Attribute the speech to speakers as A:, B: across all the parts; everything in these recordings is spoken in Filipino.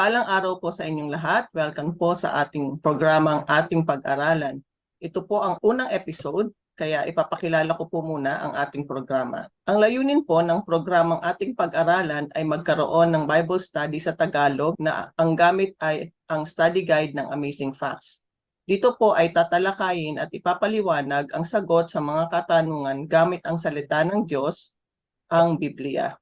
A: Mapagpalang araw po sa inyong lahat. Welcome po sa ating programang Ating Pag-aralan. Ito po ang unang episode, kaya ipapakilala ko po muna ang ating programa. Ang layunin po ng programang Ating Pag-aralan ay magkaroon ng Bible study sa Tagalog na ang gamit ay ang study guide ng Amazing Facts. Dito po ay tatalakayin at ipapaliwanag ang sagot sa mga katanungan gamit ang salita ng Diyos, ang Biblia.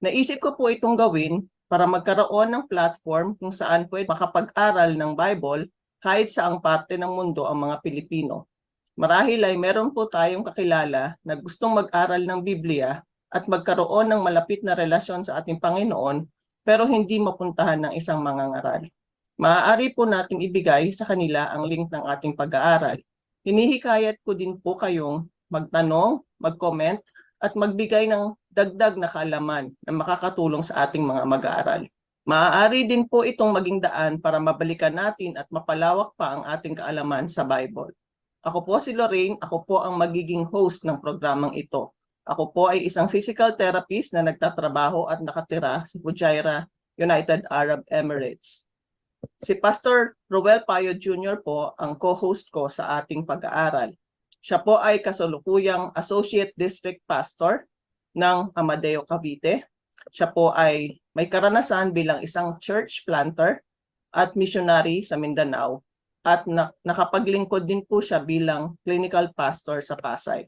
A: Naisip ko po itong gawin para magkaroon ng platform kung saan pwede makapag-aral ng Bible kahit saang parte ng mundo ang mga Pilipino. Marahil ay meron po tayong kakilala na gustong mag-aral ng Biblia at magkaroon ng malapit na relasyon sa ating Panginoon pero hindi mapuntahan ng isang mangangaral. Maaari po nating ibigay sa kanila ang link ng ating pag-aaral. Hinihikayat ko din po kayong magtanong, mag-comment at magbigay ng dagdag na kaalaman na makakatulong sa ating mga mag-aaral. Maaari din po itong maging daan para mabalikan natin at mapalawak pa ang ating kaalaman sa Bible. Ako po si Lorraine, ako po ang magiging host ng programang ito. Ako po ay isang physical therapist na nagtatrabaho at nakatira sa Fujairah, United Arab Emirates. Si Pastor Roel Payo Jr. po ang co-host ko sa ating pag-aaral. Siya po ay kasalukuyang Associate District Pastor ng Amadeo, Cavite. Siya po ay may karanasan bilang isang church planter at missionary sa Mindanao at nakapaglingkod din po siya bilang clinical pastor sa Pasay.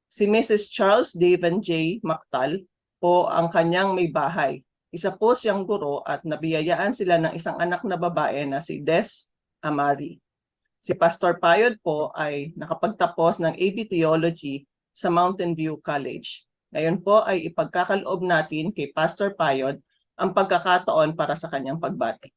A: Si Mrs. Charles Daven J. Mactal po ang kanyang may bahay. Isa po siyang guro at nabiyayaan sila ng isang anak na babae na si Des Amari. Si Pastor Payod po ay nakapagtapos ng AB Theology sa Mountain View College. Ngayon po ay ipagkakaloob natin kay Pastor Payod ang pagkakataon para sa kanyang pagbati.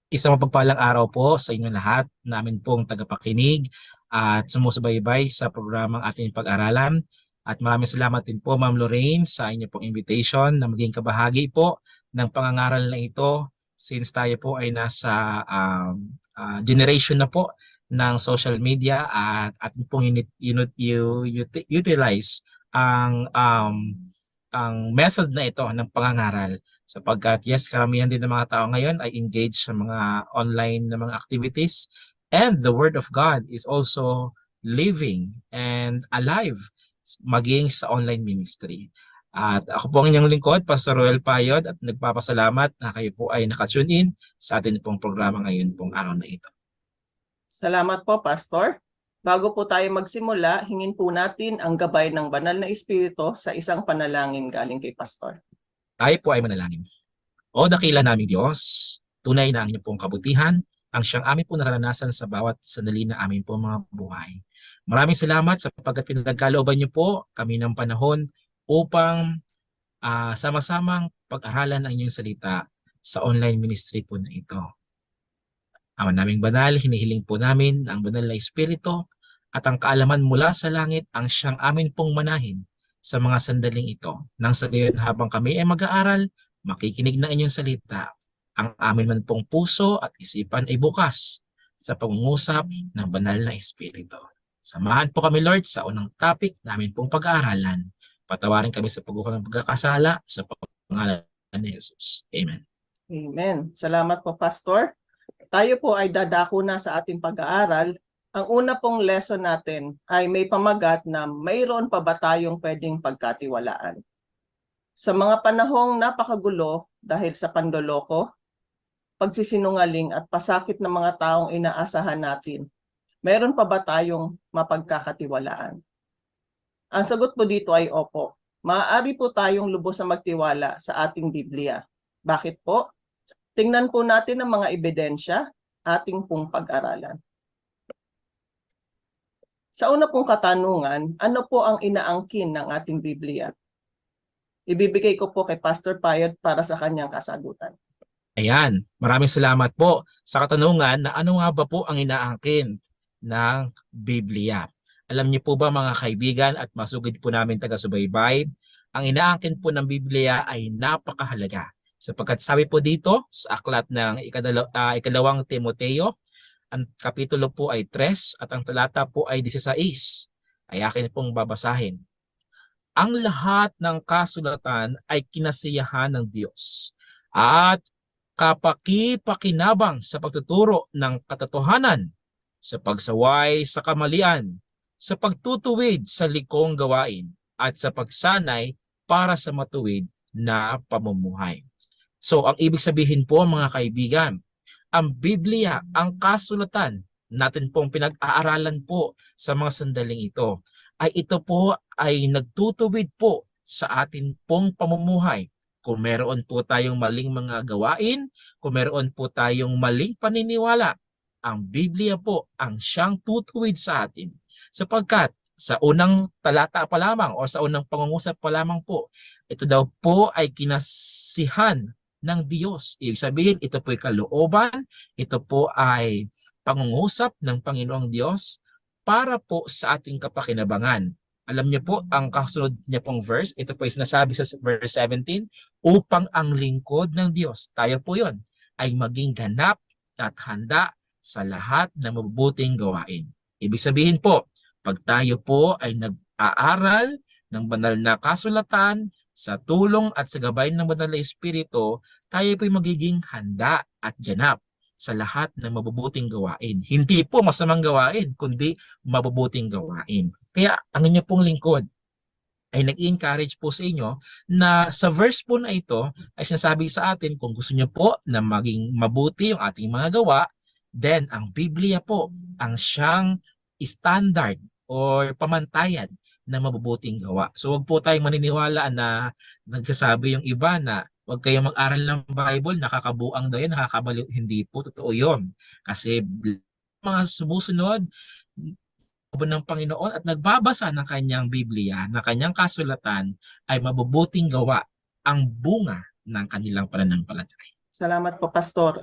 B: Isang mapagpalang araw po sa inyo lahat, namin pong tagapakinig at sumusubaybay sa programang ating pag-aralan. At maraming salamat din po Ma'am Lorraine sa inyo pong invitation na maging kabahagi po ng pangangaral na ito since tayo po ay nasa generation na po ng social media at ating pong utilize ang method na ito ng pangangaral sapagkat yes, karamihan din ng mga tao ngayon ay engaged sa mga online na mga activities and the Word of God is also living and alive maging sa online ministry. At ako po ang inyong lingkod, Pastor Roel Payod, at nagpapasalamat na kayo po ay nakatune in sa atin pong programa ngayon pong araw na ito.
A: Salamat po, Pastor. Bago po tayo magsimula, hingin po natin ang gabay ng Banal na Espiritu sa isang panalangin galing kay Pastor.
B: Tayo po ay manalangin. O dakila naming Diyos, tunay na ang inyong pong kabutihan, ang siyang amin po naranasan sa bawat sandali na amin po mga buhay. Maraming salamat sapagkat pinagkalooban niyo po kami ng panahon upang sama-samang pag-aralan ang inyong salita sa online ministry po na ito. Ama naming banal, hinihiling po namin ang banal na Espiritu at ang kaalaman mula sa langit ang siyang amin pong manahin sa mga sandaling ito. Nang sa gayon habang kami ay mag-aaral, makikinig ng inyong salita, ang amin man pong puso at isipan ay bukas sa pangungusap ng banal na Espiritu. Samahan po kami, Lord, sa unang topic namin pong pag-aaralan. Patawarin kami sa pagkukulang ng pagkakasala sa pangalan ni Jesus. Amen.
A: Amen. Salamat po, Pastor. Tayo po ay dadako na sa ating pag-aaral. Ang una pong lesson natin ay may pamagat na mayroon pa ba tayong pwedeng pagkatiwalaan? Sa mga panahong napakagulo dahil sa pandoloko, pagsisinungaling at pasakit ng mga taong inaasahan natin, meron pa ba tayong mapagkakatiwalaan? Ang sagot po dito ay opo. Maaari po tayong lubos na magtiwala sa ating Biblia. Bakit po? Tingnan po natin ang mga ebidensya ating pong pag-aralan. Sa una pong katanungan, ano po ang inaangkin ng ating Biblia? Ibibigay ko po kay Pastor Payod para sa kanyang kasagutan.
B: Ayan, maraming salamat po sa katanungan na ano nga ba po ang inaangkin ng Biblia. Alam niyo po ba mga kaibigan at masugid po namin taga-subaybay, ang inaangkin po ng Biblia ay napakahalaga. Sapagkat sabi po dito sa aklat ng ikalawang Timoteo, ang kapitulo po ay 3 at ang talata po ay 16. Ay akin pong babasahin. Ang lahat ng kasulatan ay kinasiyahan ng Diyos at kapaki-pakinabang sa pagtuturo ng katotohanan, sa pagsaway sa kamalian, sa pagtutuwid sa likong gawain, at sa pagsanay para sa matuwid na pamumuhay. So, ang ibig sabihin po mga kaibigan, ang Biblia, ang kasulatan natin pong pinag-aaralan po sa mga sandaling ito, ay ito po ay nagtutuwid po sa atin pong pamumuhay. Kung meron po tayong maling mga gawain, kung meron po tayong maling paniniwala, ang Biblia po ang siyang tutuwid sa atin. Sapagkat sa unang talata pa lamang o sa unang pangungusap pa lamang po, ito daw po ay kinasihan ng Diyos. Ibig sabihin, ito po ay kalooban, ito po ay pangungusap ng Panginoong Diyos para po sa ating kapakinabangan. Alam niyo po, ang kasunod niya pong verse, ito po ay sinasabi sa verse 17, upang ang lingkod ng Diyos, tayo po yon, ay maging ganap at handa sa lahat ng mabubuting gawain. Ibig sabihin po, pag tayo po ay nag-aaral ng banal na kasulatan, sa tulong at sa gabay ng banal na Espiritu, tayo po'y magiging handa at ganap sa lahat ng mabubuting gawain. Hindi po masamang gawain, kundi mabubuting gawain. Kaya ang inyo pong lingkod ay nag-encourage po sa inyo na sa verse po na ito ay sinasabi sa atin kung gusto nyo po na maging mabuti yung ating mga gawa, then ang Biblia po ang siyang standard or pamantayan na mabubuting gawa. So wag po tayong maniniwala na nagsasabi yung iba na wag kayong mag-aral ng Bible, nakakabuang daw yan, nakakabaliw. Hindi po totoo yun. Kasi mga sumusunod ng Panginoon at nagbabasa ng kanyang Biblia, na kanyang kasulatan, ay mabubuting gawa ang bunga ng kanilang pananampalataya.
A: Salamat po, Pastor.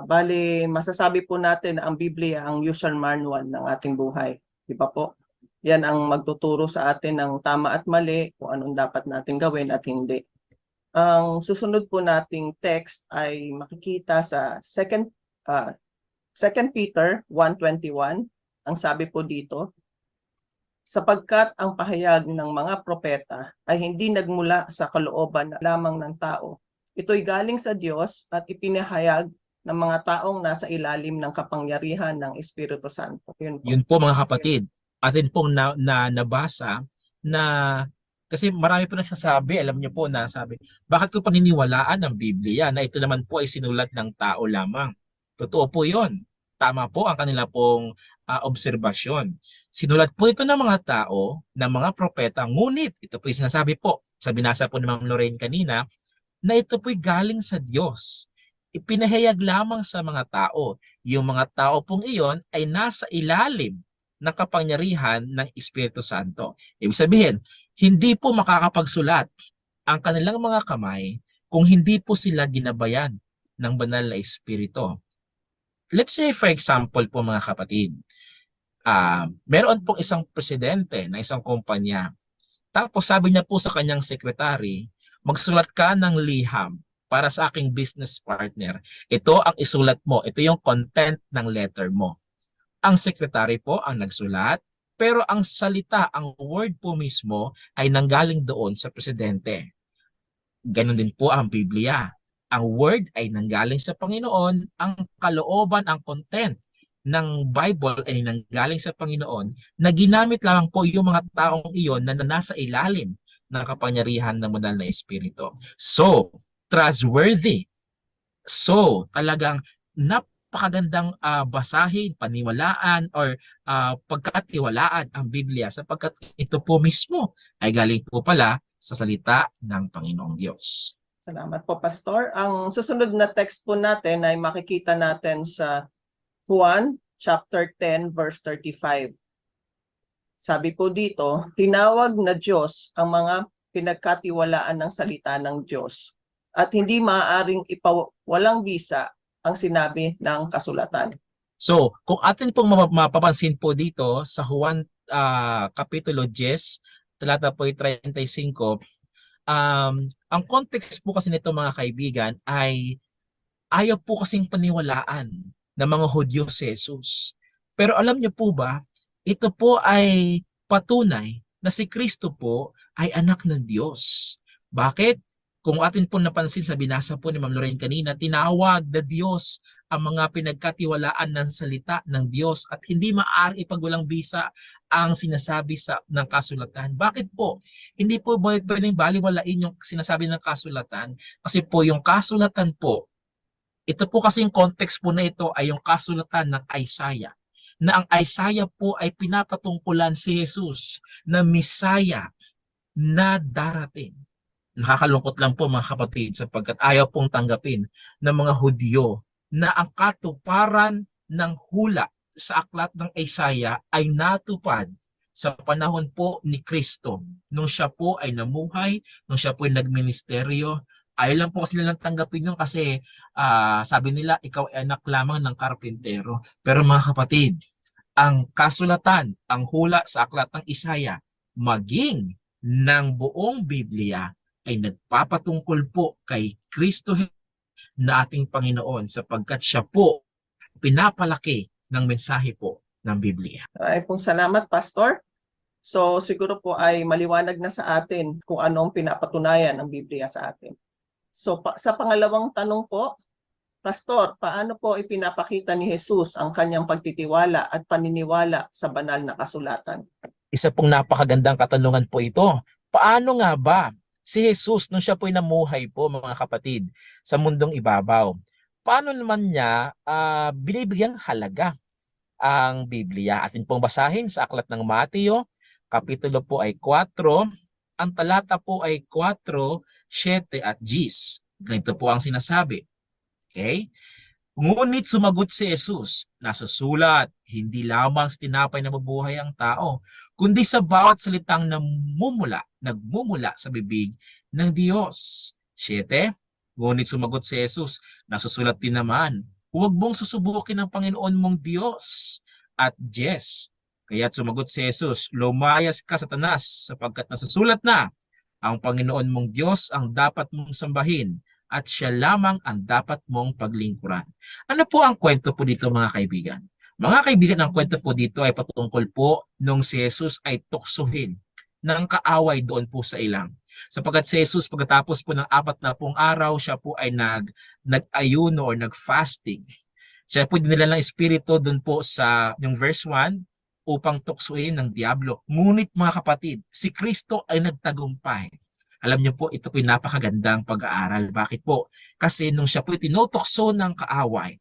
A: Bali, masasabi po natin na ang Biblia ang user manual ng ating buhay. Di ba po? Yan ang magtuturo sa atin ng tama at mali, kung anong dapat natin gawin at hindi. Ang susunod po nating text ay makikita sa 2 Peter 1:21. Ang sabi po dito, sapagkat ang pahayag ng mga propeta ay hindi nagmula sa kalooban lamang ng tao. Ito'y galing sa Diyos at ipinahayag ng mga taong nasa ilalim ng kapangyarihan ng Espiritu Santo. Yun po.
B: Yun po mga kapatid, atin pong nabasa na kasi marami po nagsasabi, alam niyo po na sabi, bakit ko paniniwalaan ang Biblia na ito naman po ay sinulat ng tao lamang? Totoo po yun. Tama po ang kanila pong obserbasyon. Sinulat po ito ng mga tao, ng mga propeta, ngunit ito po yung sinasabi po, sa binasa po ni Ma'am Lorraine kanina, na ito po'y galing sa Diyos. Ipinahayag lamang sa mga tao. Yung mga tao pong iyon ay nasa ilalim ng kapangyarihan ng Espiritu Santo. Ibig sabihin, hindi po makakapagsulat ang kanilang mga kamay kung hindi po sila ginabayan ng banal na Espiritu. Let's say for example po mga kapatid, meron pong isang presidente na isang kumpanya. Tapos sabi niya po sa kanyang sekretary, magsulat ka ng liham para sa aking business partner. Ito ang isulat mo. Ito yung content ng letter mo. Ang sekretary po ang nagsulat, pero ang salita, ang word po mismo ay nanggaling doon sa presidente. Ganon din po ang Biblia. Ang word ay nanggaling sa Panginoon, ang kalooban, ang content ng Bible ay nanggaling sa Panginoon na ginamit lamang po yung mga taong iyon na nasa ilalim ng kapangyarihan ng banal na Espiritu. So, trustworthy. So, talagang napakagandang basahin, paniwalaan, or pagkatiwalaan ang Biblia sapagkat ito po mismo ay galing po pala sa salita ng Panginoong Diyos.
A: Salamat po, Pastor. Ang susunod na text po natin ay makikita natin sa Juan chapter 10 verse 35. Sabi po dito, tinawag na Diyos ang mga pinagkatiwalaan ng salita ng Diyos at hindi maaaring ipawalang bisa ang sinabi ng kasulatan.
B: So, kung atin pong mapapansin po dito sa Juan Kapitulo 10, talata po 35, ang context po kasi nito mga kaibigan ay ayaw po kasing paniwalaan ng mga Hudyo si Jesus. Pero alam niyo po ba, ito po ay patunay na si Kristo po ay anak ng Diyos. Bakit? Kung atin po napansin sa binasa po ni Ma'am Lorraine kanina, tinawag na Diyos ang mga pinagkatiwalaan ng salita ng Diyos at hindi maaari ipagwalang bisa ang sinasabi ng kasulatan. Bakit po? Hindi po pwedeng baliwalain yung sinasabi ng kasulatan kasi po yung kasulatan po, ito po kasi yung context po na ito ay yung kasulatan ng Isaiah na ang Isaiah po ay pinapatungkulan si Jesus na Messiah na darating. Nakakalungkot lang po mga kapatid sapagkat ayaw pong tanggapin ng mga Hudyo na ang katuparan ng hula sa aklat ng Isaiah ay natupad sa panahon po ni Kristo. Nung siya po ay namuhay, nung siya po ay nagministeryo, ayaw lang po kasi nilang tanggapin yun kasi sabi nila ikaw ay anak lamang ng karpintero. Pero mga kapatid, ang kasulatan, ang hula sa aklat ng Isaiah, maging ng buong Biblia ay nagpapatungkol po kay Kristo na ating Panginoon sapagkat siya po pinapalaki ng mensahe po ng Biblia.
A: Ay pong salamat, Pastor. So siguro po ay maliwanag na sa atin kung ano ang pinapatunayan ng Biblia sa atin. So sa pangalawang tanong po, Pastor, paano po ipinapakita ni Jesus ang kanyang pagtitiwala at paniniwala sa banal na kasulatan?
B: Isa pong napakagandang katanungan po ito. Paano nga ba si Jesus nung siya po'y namuhay po mga kapatid sa mundong ibabaw? Paano naman niya binibigyang halaga ang Biblia? Atin pong basahin sa aklat ng Mateo, kapitulo po ay 4, ang talata po ay 4, 7 at 10. Ganito po ang sinasabi. Okay? Ngunit sumagot si Jesus, nasusulat, hindi lamang sa tinapay na mabuhay ang tao, kundi sa bawat salitang nagmumula sa bibig ng Diyos. 7. Ngunit sumagot si Jesus, nasusulat din naman, huwag mong susubukin ang Panginoon mong Diyos. At 10. Kaya't sumagot si Jesus, lumayas ka Satanas, sapagkat nasusulat na, ang Panginoon mong Diyos ang dapat mong sambahin at siya lamang ang dapat mong paglingkuran. Ano po ang kwento po dito mga kaibigan? Mga kaibigan, ang kwento po dito ay patungkol po nung si Jesus ay tuksuhin ng kaaway doon po sa ilang. Sapagkat si Jesus pagkatapos po ng 40 araw, siya po ay nag-ayuno or nag-fasting. Siya po dinala ng Espiritu doon po sa yung verse 1 upang tuksuin ng Diablo. Ngunit mga kapatid, si Kristo ay nagtagumpay. Alam niyo po, ito po yung napakagandang pag-aaral. Bakit po? Kasi nung siya po tinutokso ng kaaway,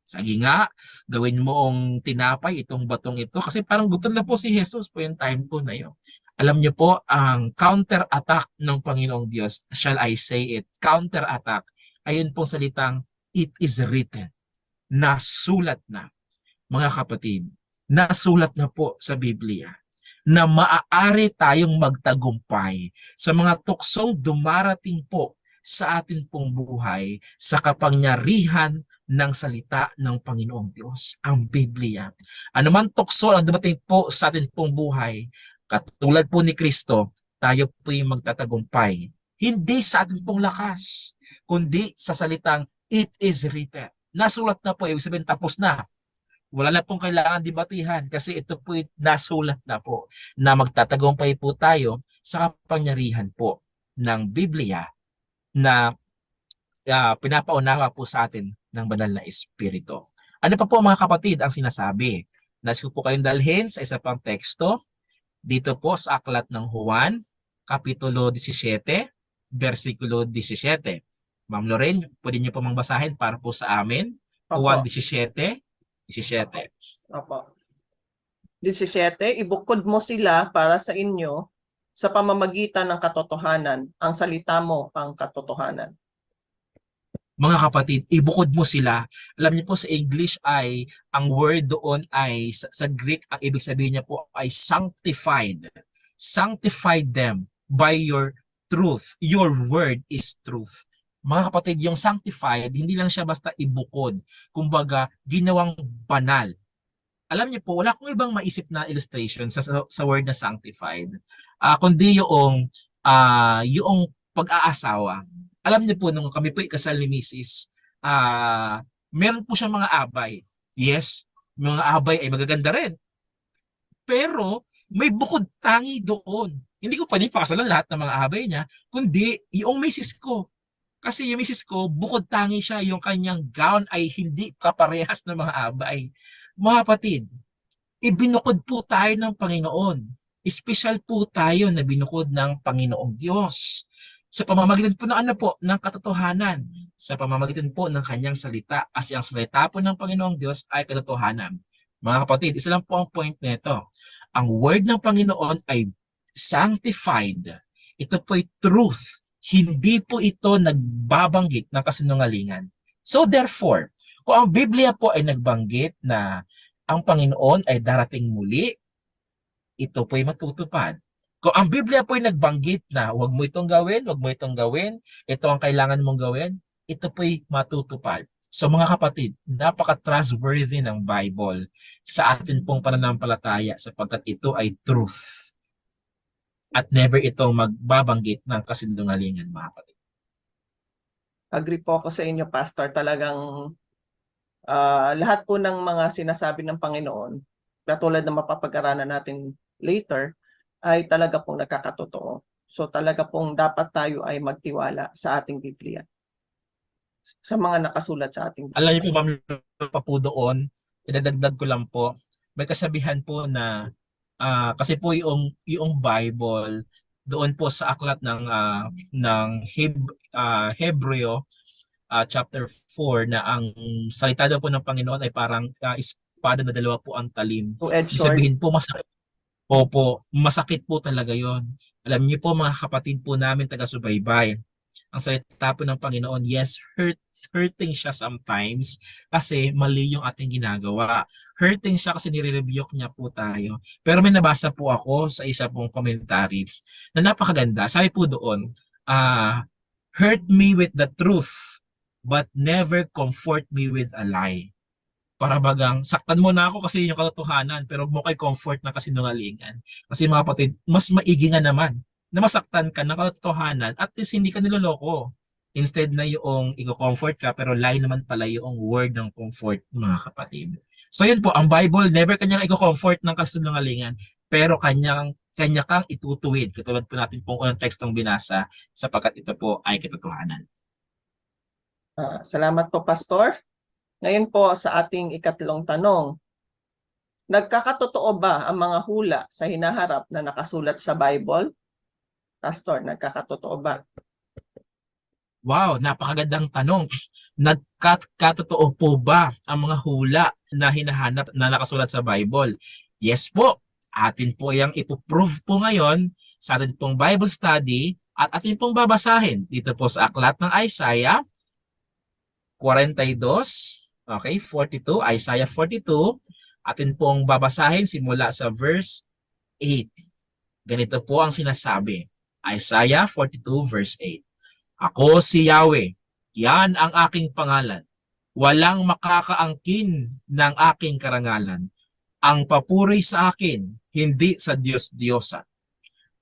B: sige nga, gawin mo ang tinapay itong batong ito. Kasi parang gutom na po si Jesus po yung time po na yun. Alam niyo po, ang counter-attack ng Panginoong Diyos, shall I say it, counter-attack, ayun pong salitang, it is written, nasulat na. Mga kapatid, nasulat na po sa Biblia na maaari tayong magtagumpay sa mga tuksong dumarating po sa atin pong buhay sa kapangyarihan ng salita ng Panginoong Diyos, ang Biblia. Ano man tukso ang dumating po sa atin pong buhay, katulad po ni Kristo, tayo po'y magtatagumpay. Hindi sa atin pong lakas, kundi sa salitang it is written. Nasulat na po, ibig sabihin tapos na. Wala na pong kailangan debatihan kasi ito po nasulat na po na magtatagumpay po tayo sa kapangyarihan po ng Biblia na pinapaunawa po sa atin ng banal na Espiritu. Ano pa po mga kapatid ang sinasabi? Nais ko po kayong dalhin sa isa pang teksto dito po sa aklat ng Juan, kapitulo 17, versikulo 17. Ma'am Lorraine, pwede niyo po mang basahin para po sa amin. Juan 17, 17.
A: Opo. 17, ibukod mo sila para sa inyo sa pamamagitan ng katotohanan. Ang salita mo ang katotohanan.
B: Mga kapatid, ibukod mo sila. Alam niyo po sa English ay, ang word doon ay, sa Greek, ang ibig sabihin niya po ay sanctified. Sanctify them by your truth. Your word is truth. Mga kapatid, yung sanctified, hindi lang siya basta ibukod. Kumbaga, ginawang banal. Alam niyo po, wala akong ibang maisip na illustration sa word na sanctified. Kundi yung pag-aasawa. Alam niyo po, nung kami po ikasal ni Mrs., meron po siyang mga abay. Yes, mga abay ay magaganda rin. Pero, May bukod tangi doon. Hindi ko pwedeng pakasalan lahat ng mga abay niya, kundi yung misis ko. Kasi yung misis ko, bukod tangi siya, yung kanyang gown ay hindi kaparehas ng mga abay. Mga kapatid, ibinukod po tayo ng Panginoon. Espesyal po tayo na binukod ng Panginoong Diyos. Sa pamamagitan po ng ano po, ng katotohanan. Sa pamamagitan po ng kanyang salita. Kasi ang salita po ng Panginoong Diyos ay katotohanan. Mga kapatid, isa lang po ang point nito. Ang word ng Panginoon ay sanctified. Ito po ay truth. Hindi po ito nagbabanggit ng kasinungalingan. So therefore, kung ang Biblia po ay nagbanggit na ang Panginoon ay darating muli, ito po'y matutupad. Kung ang Biblia po'y nagbanggit na huwag mo itong gawin, huwag mo itong gawin, ito ang kailangan mong gawin, ito po'y matutupad. So mga kapatid, napaka-trustworthy ng Bible sa atin pong pananampalataya sapagkat ito ay truth. At never itong magbabanggit ng kasinungalingan, mga kapatid.
A: Agree po ako sa inyo, Pastor. Talagang lahat po ng mga sinasabi ng Panginoon, katulad na mapapag-aralan natin later, ay talaga pong nagkakatotoo. So talaga pong dapat tayo ay magtiwala sa ating Biblia, sa mga nakasulat sa ating
B: Alam niyo
A: Biblia.
B: po, ma'am, pa po doon, idadagdag ko lang po, may kasabihan po na kasi po yung Bible doon po sa aklat ng Hebreo chapter 4 na ang salita daw po ng Panginoon ay parang espada na dalawa po ang talim.
A: Two-edged
B: Ibig
A: sword.
B: sabihin po masakit. Opo, masakit po talaga 'yon. Alam niyo po mga kapatid po namin taga-subaybay. Ang salita po ng Panginoon, yes, hurting siya sometimes kasi mali yung ating ginagawa. Hurting siya kasi nire-rebuke niya po tayo. Pero may nabasa po ako sa isa pong commentary na napakaganda. Sabi po doon, hurt me with the truth, but never comfort me with a lie. Para bagang, saktan mo na ako kasi yung katotohanan, pero huwag mo kay comfort na kasinungalingan. Kasi mga kapatid, mas maigi nga naman na masaktan ka ng katotohanan at least hindi ka niloloko. Instead na yung i-comfort ka, pero lie naman pala yung word ng comfort, mga kapatid. So yun po, ang Bible, never kanyang i-comfort ng kasinungalingan, pero kanya kang itutuwid. Katulad po natin pong unang tekstong binasa, sapagkat ito po ay katotohanan.
A: Salamat po, Pastor. Ngayon po sa ating ikatlong tanong, nagkakatotoo ba ang mga hula sa hinaharap na nakasulat sa Bible? Pastor, nagkakatotoo ba?
B: Wow, napakagandang tanong. Nagkatotoo po ba ang mga hula na hinahanap na nakasulat sa Bible? Yes po. Atin po yung ipoprove po ngayon sa atin pong Bible study at atin pong babasahin dito po sa aklat ng Isaiah 42, okay, 42, Isaiah 42. Atin pong babasahin simula sa verse 8. Ganito po ang sinasabi. Isaiah 42 verse 8. Ako si Yahweh, yan ang aking pangalan. Walang makakaangkin ng aking karangalan. Ang papuri sa akin, hindi sa Diyos-Diyosa.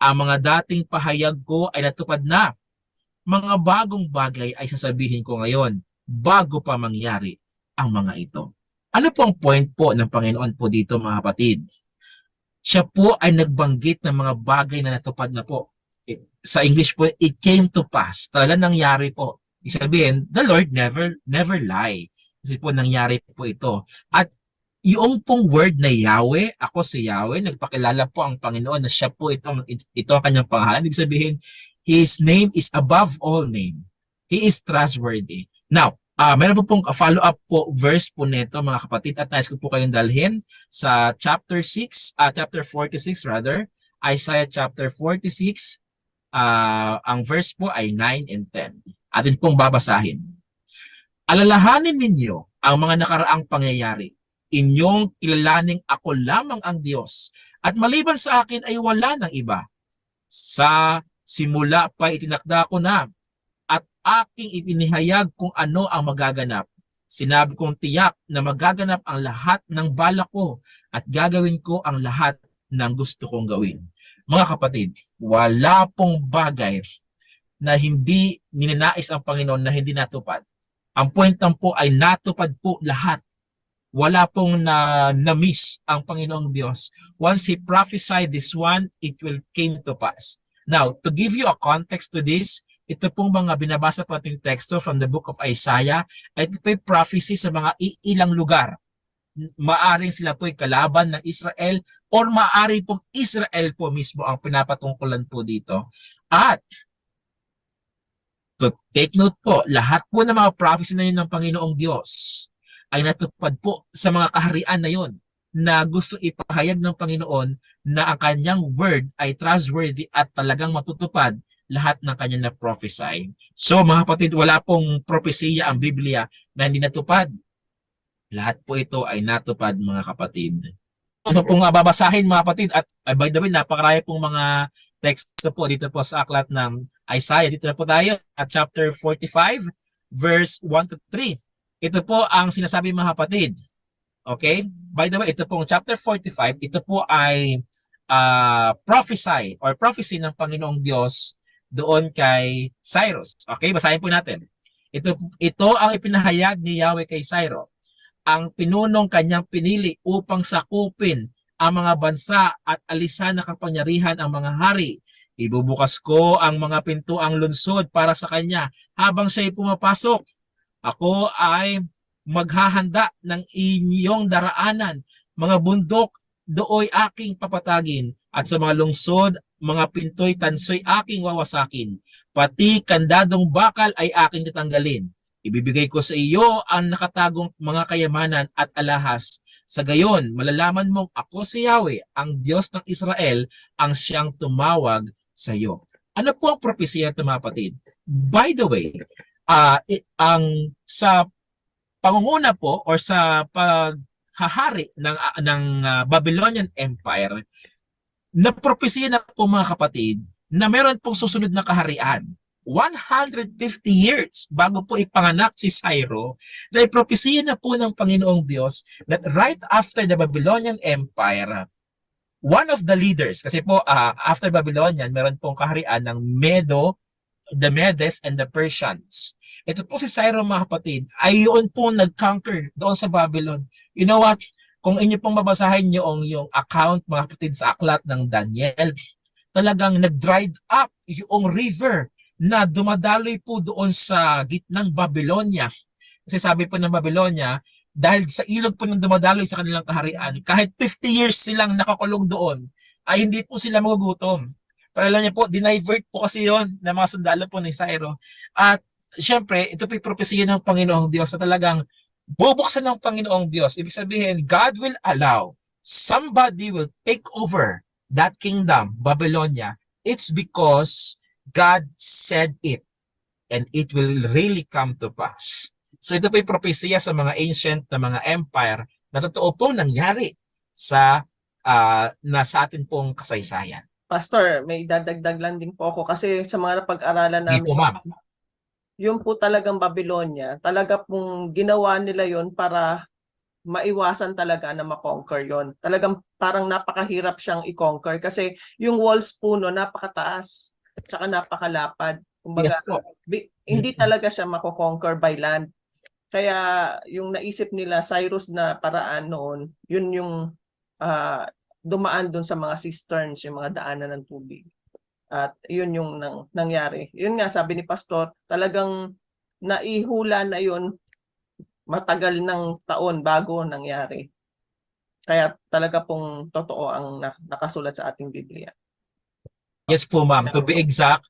B: Ang mga dating pahayag ko ay natupad na. Mga bagong bagay ay sasabihin ko ngayon, bago pa mangyari ang mga ito. Ano po ang point po ng Panginoon po dito, mga kapatid? Siya po ay nagbanggit ng mga bagay na natupad na po. Sa English po, it came to pass. Talaga nangyari po. Ibig sabihin, the Lord never lie. Kasi po nangyari po ito. At yung pong word na Yahweh, ako si Yahweh, nagpakilala po ang Panginoon na siya po ito ang kanyang pangalan. Ibig sabihin, His name is above all name. He is trustworthy. Now, meron po pong follow-up po verse po nito, mga kapatid, at nais ko po kayong dalhin sa chapter 46 rather, Isaiah chapter 46, ang verse po ay 9 and 10. Atin pong babasahin. Alalahanin ninyo ang mga nakaraang pangyayari. Inyong kilalaning ako lamang ang Diyos, at maliban sa akin ay wala ng iba. Sa simula pa itinakda ko na, at aking ipinihayag kung ano ang magaganap. Sinabi kong tiyak na magaganap ang lahat ng balak ko at gagawin ko ang lahat ng gusto kong gawin. Mga kapatid, wala pong bagay na hindi ninanais ang Panginoon na hindi natupad. Ang point lang po ay natupad po lahat wala pong na-miss ang Panginoong Diyos. Once He prophesied this one, it will came to pass. Now, to give you a context to this, ito pong mga binabasa po ating teksto from the book of Isaiah, ay ito po'y prophecy sa mga ilang lugar. Maaring sila po'y kalaban ng Israel or maaring pong Israel po mismo ang pinapatungkulan po dito. At to take note po, lahat po ng mga prophecy na yun ng Panginoong Diyos ay natupad po sa mga kaharian na yun na gusto ipahayag ng Panginoon na ang kanyang word ay trustworthy at talagang matutupad lahat ng kanyang na-prophesy. So mga kapatid, wala pong propesiya ang Biblia na hindi natupad. Lahat po ito ay natupad mga kapatid. Ano pong babasahin mga kapatid at by the way, napakarami pong mga teksto po dito po sa aklat ng Isaiah. Dito na po tayo at chapter 45 verse 1 to 3. Ito po ang sinasabi mga kapatid. Okay? By the way, ito pong chapter 45, ito po ay prophecy ng Panginoong Diyos doon kay Cyrus. Okay? Basahin po natin. Ito ang ipinahayag ni Yahweh kay Cyrus, ang pinunong kanyang pinili upang sakupin ang mga bansa at alisan na kapangyarihan ang mga hari. Ibubukas ko ang mga pintuang lungsod para sa kanya habang siya'y pumapasok. Ako ay maghahanda ng inyong daraanan, mga bundok dooy aking papatagin, at sa mga lungsod, mga pinto'y tansoy aking wawasakin, pati kandadong bakal ay aking tatanggalin. Ibibigay ko sa iyo ang nakatagong mga kayamanan at alahas. Sa gayon, malalaman mong ako si Yahweh, ang Diyos ng Israel, ang siyang tumawag sa iyo. Ano po ang propesya ito mga kapatid? By the way, sa pangunguna po or sa paghahari ng Babylonian Empire, napropesya na po mga kapatid na meron pong susunod na kaharian. 150 years bago po ipanganak si Cyrus, dahil propesya na po ng Panginoong Diyos that right after the Babylonian Empire, one of the leaders, kasi po after Babylonian, meron pong kaharian ng the Medes and the Persians. Ito po si Cyrus mga kapatid, ay yun po nag-conquer doon sa Babylon. You know what? Kung inyo pong babasahin yung account mga kapatid sa aklat ng Daniel, talagang nag-dried up yung river na dumadaloy po doon sa gitnang Babylonia. Kasi sabi po ng Babylonia, dahil sa ilog po ng dumadaloy sa kanilang kaharian, kahit 50 years silang nakakulong doon, ay hindi po sila magugutom. Pero alam niyo po, dinivert po kasi yon ng mga sundalo po ni Cyrus. At syempre, ito po yung propesya ng Panginoong Diyos na talagang bubuksan ng Panginoong Diyos. Ibig sabihin, God will allow somebody will take over that kingdom, Babylonia. It's because God said it and it will really come to pass. So ito po yung propesya sa mga ancient na mga empire na totoo po nangyari sa atin pong kasaysayan.
A: Pastor, may dadagdag lang din po ako kasi sa mga napag-aralan
B: Hindi
A: namin,
B: po ma'am.
A: yung po talagang Babylonia, talaga pong ginawa nila yon para maiwasan talaga na makonquer yon. Talagang parang napakahirap siyang i-conquer kasi yung walls po no, napakataas, tsaka napakalapad. Kumbaga,
B: Yes po.
A: hindi talaga siya mako-conquer by land. Kaya yung naisip nila, Cyrus na paraan noon, yun yung dumaan dun sa mga cisterns, yung mga daanan ng tubig. At yun yung nangyari. Yun nga, sabi ni Pastor, talagang naihula na yun matagal ng taon bago nangyari. Kaya talaga pong totoo ang nakasulat sa ating Biblia.
B: Yes po ma'am. To be exact,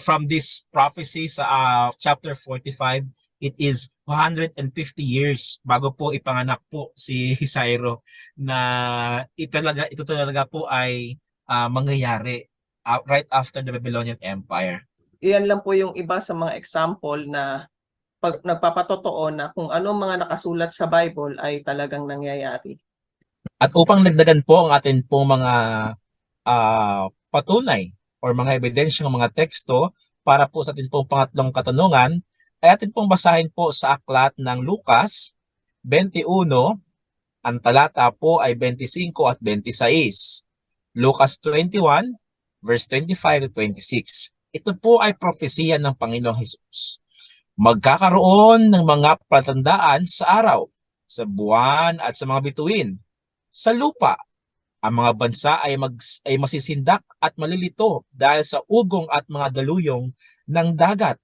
B: from this prophecy sa chapter 45, it is 150 years bago po ipanganak po si Cyrus na ito talaga po ay mangyayari right after the Babylonian Empire.
A: Iyan lang po yung iba sa mga example na pag nagpapatotoo na kung anong mga nakasulat sa Bible ay talagang nangyayari.
B: At upang nagdagan po ang atin pong mga patunay or mga ebidensyang mga teksto para po sa atin pong pangatlong katanungan, ay atin pong basahin po sa aklat ng Lucas 21, ang talata po ay 25 at 26. Lucas 21, verse 25 to 26. Ito po ay propesiya ng Panginoong Hesus. Magkakaroon ng mga palatandaan sa araw. sa buwan at sa mga bituin. Sa lupa, ang mga bansa ay masisindak at malilito dahil sa ugong at mga daluyong ng dagat.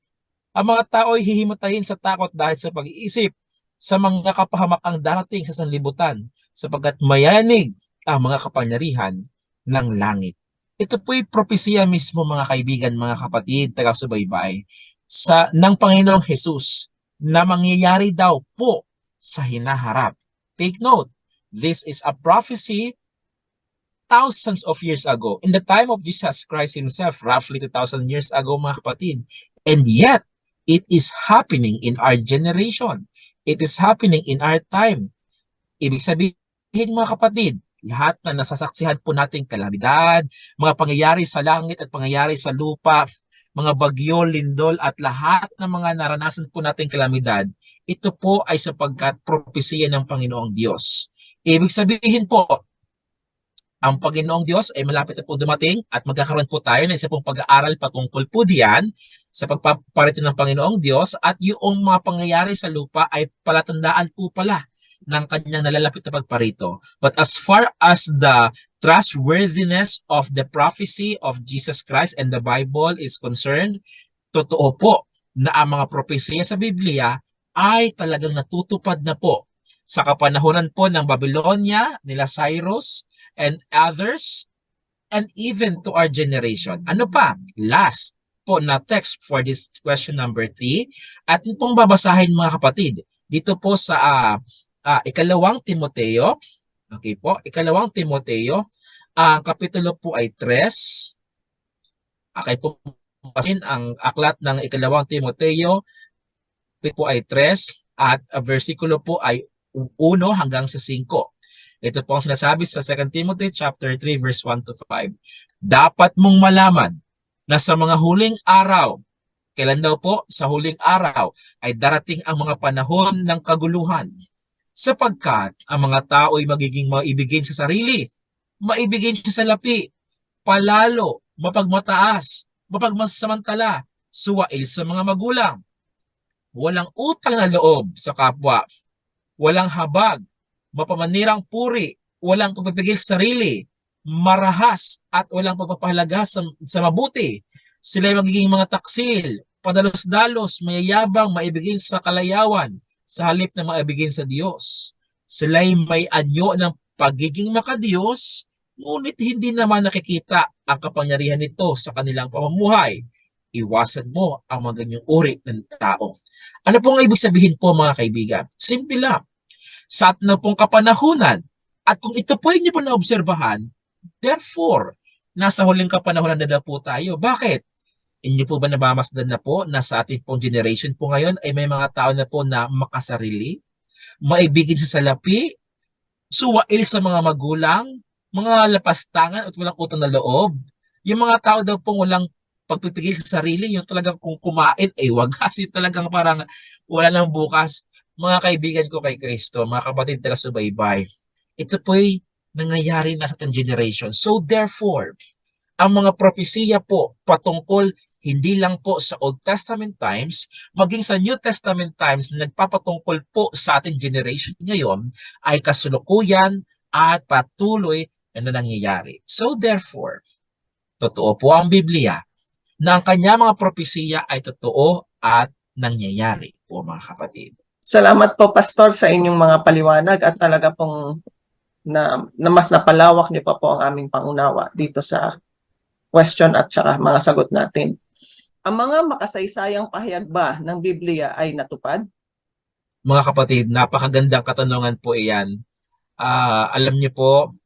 B: Ang mga tao ay hihimatayin sa takot dahil sa pag-iisip sa mga kapahamakang darating sa sanlibutan, sapagkat mayanig ang mga kapangyarihan ng langit. Ito po'y propesiya mismo, mga kaibigan, mga kapatid, taga-subaybay, ng Panginoong Hesus na mangyayari daw po sa hinaharap. Take note, this is a prophecy thousands of years ago, in the time of Jesus Christ himself, roughly 2,000 years ago, mga kapatid. And yet, it is happening in our generation. It is happening in our time. Ibig sabihin, mga kapatid, lahat na nasasaksihan po nating kalamidad, mga pangyayari sa langit at pangyayari sa lupa, mga bagyo, lindol at lahat ng mga naranasan po nating kalamidad, ito po ay sapagkat propesiya ng Panginoong Diyos. Ibig sabihin po, ang Panginoong Diyos ay malapit na po dumating at magkakaroon po tayo ng isa pong pag-aaral patungkol po diyan sa pagpaparitin ng Panginoong Diyos, at yung mga pangyayari sa lupa ay palatandaan po pala ng kanyang nalalapit na pagparito. But as far as the trustworthiness of the prophecy of Jesus Christ and the Bible is concerned, totoo po na ang mga propesiya sa Biblia ay talagang natutupad na po sa kapanahunan po ng Babylonia, nila Cyrus, and others, and even to our generation. Ano pa? Last po na text for this question number 3, at itong babasahin, mga kapatid, dito po sa ikalawang Timoteo. Okay po, ikalawang Timoteo, ang kapitulo po ay 3. Okay po, basahin ang aklat ng ikalawang Timoteo, po ay 3, at versikulo po ay 1 hanggang sa 5. Ito po ang sinasabi sa 2 Timothy chapter 3 verse 1 to 5. Dapat mong malaman na sa mga huling araw, kailan daw po? Sa huling araw ay darating ang mga panahon ng kaguluhan, sapagkat ang mga tao ay magiging maibigin sa sarili, maibigin sa lapi, palalo, mapagmataas, mapagmasamantala, suwail sa mga magulang, walang utang na loob sa kapwa, walang habag, mapamanirang puri, walang pagpipigil sa sarili, marahas at walang pagpapahalaga sa mabuti. Sila ay magiging mga taksil, padalos-dalos, mayayabang, maibigin sa kalayawan, sa halip na maibigin sa Diyos. Sila ay may anyo ng pagiging makadiyos, ngunit hindi naman nakikita ang kapangyarihan nito sa kanilang pamumuhay. Iwasan mo ang mga ganyang uri ng tao. Ano pong ibig sabihin po, mga kaibigan? Simple lang. Sa atin na pong kapanahunan, at kung ito po hindi po naobserbahan, therefore, nasa huling kapanahunan na po tayo. Bakit? Inyo po ba nabamasdan na po na sa ating pong generation po ngayon ay may mga tao na po na makasarili, maibigin sa salapi, suwail sa mga magulang, mga lapastangan at walang utang na loob. Yung mga tao daw pong walang pagpipigil sa sarili, yung talagang kung kumain, wag kasi talagang parang wala nang bukas. Mga kaibigan ko kay Kristo, mga kapatid taga-subaybay, ito po'y nangyayari na sa ating generation. So therefore, ang mga propesiya po patungkol hindi lang po sa Old Testament times, maging sa New Testament times na nagpapatungkol po sa ating generation ngayon, ay kasulukuyan at patuloy na nangyayari. So therefore, totoo po ang Biblia na ang kanya mga propesiya ay totoo at nangyayari po, mga kapatid.
A: Salamat po, Pastor, sa inyong mga paliwanag, at talaga pong na mas napalawak niyo pa po ang aming pangunawa dito sa question at saka mga sagot natin. Ang mga makasaysayang pahayag ba ng Biblia ay natupad?
B: Mga kapatid, napakagandang katanungan po iyan. Alam niyo po,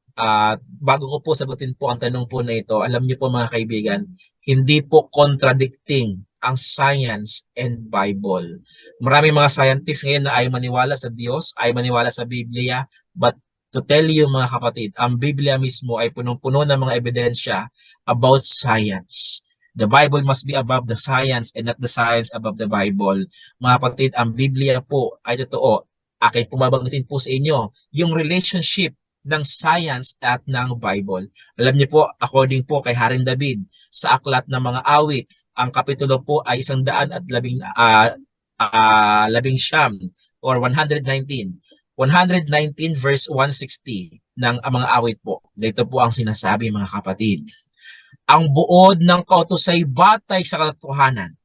B: bago ko po sagutin po ang tanong po na ito, alam niyo po, mga kaibigan, hindi po contradicting ang science and Bible. Maraming mga scientists ngayon na ay maniwala sa Diyos, ay maniwala sa Biblia, but to tell you, mga kapatid, ang Biblia mismo ay punong-puno ng mga ebidensya about science. The Bible must be above the science and not the science above the Bible. Mga kapatid, ang Biblia po ay totoo. Akin pumabanggitin po sa inyo yung relationship ng science at ng Bible. Alam niyo po, according po kay Haring David, sa aklat ng mga awit, ang kapitulo po ay 119 or 119. 119 verse 160 ng mga awit po. Dito po ang sinasabi mga kapatid. Ang buod ng kautos ay batay sa katotohanan.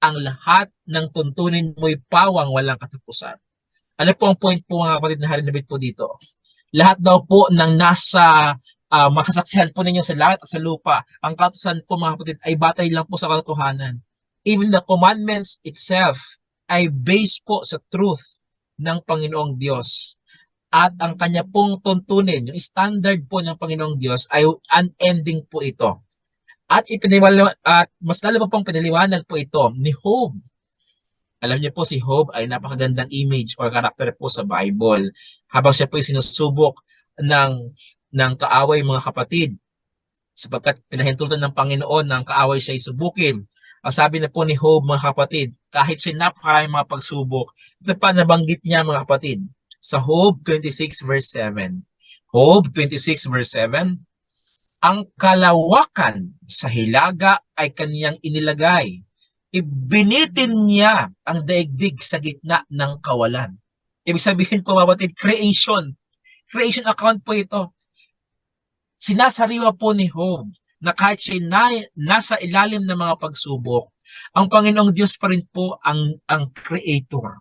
B: Ang lahat ng tuntunin mo'y pawang walang katapusan. Ano po ang point po mga kapatid na harinabit po dito? Lahat daw po ng nasa makasaksihan po ninyo sa langit at sa lupa, ang kautusan po mga kapatid ay batay lang po sa katotohanan. Even the commandments itself ay based po sa truth ng Panginoong Diyos. At ang kanya pong tuntunin, yung standard po ng Panginoong Diyos ay unending po ito. At mas lalo pa pong pinaliwanag po ito ni Job. Alam niyo po si Job ay napakagandang image or character po sa Bible. Habang siya po ay sinusubok ng kaaway mga kapatid, sapagkat pinahintulutan ng Panginoon ng kaaway siya ay subukin. Ang sabi na po ni Job mga kapatid, kahit siya napakaraming mga pagsubok, ito pa nabanggit niya mga kapatid sa Job 26 verse 7. Job 26 verse 7, ang kalawakan sa hilaga ay kaniyang inilagay. Ibinitin niya ang daigdig sa gitna ng kawalan. Ibig sabihin po mga kapatid, creation. Creation account po ito. Sinasariwa po ni Job na kahit siya nasa ilalim ng mga pagsubok, ang Panginoong Diyos pa rin po ang creator.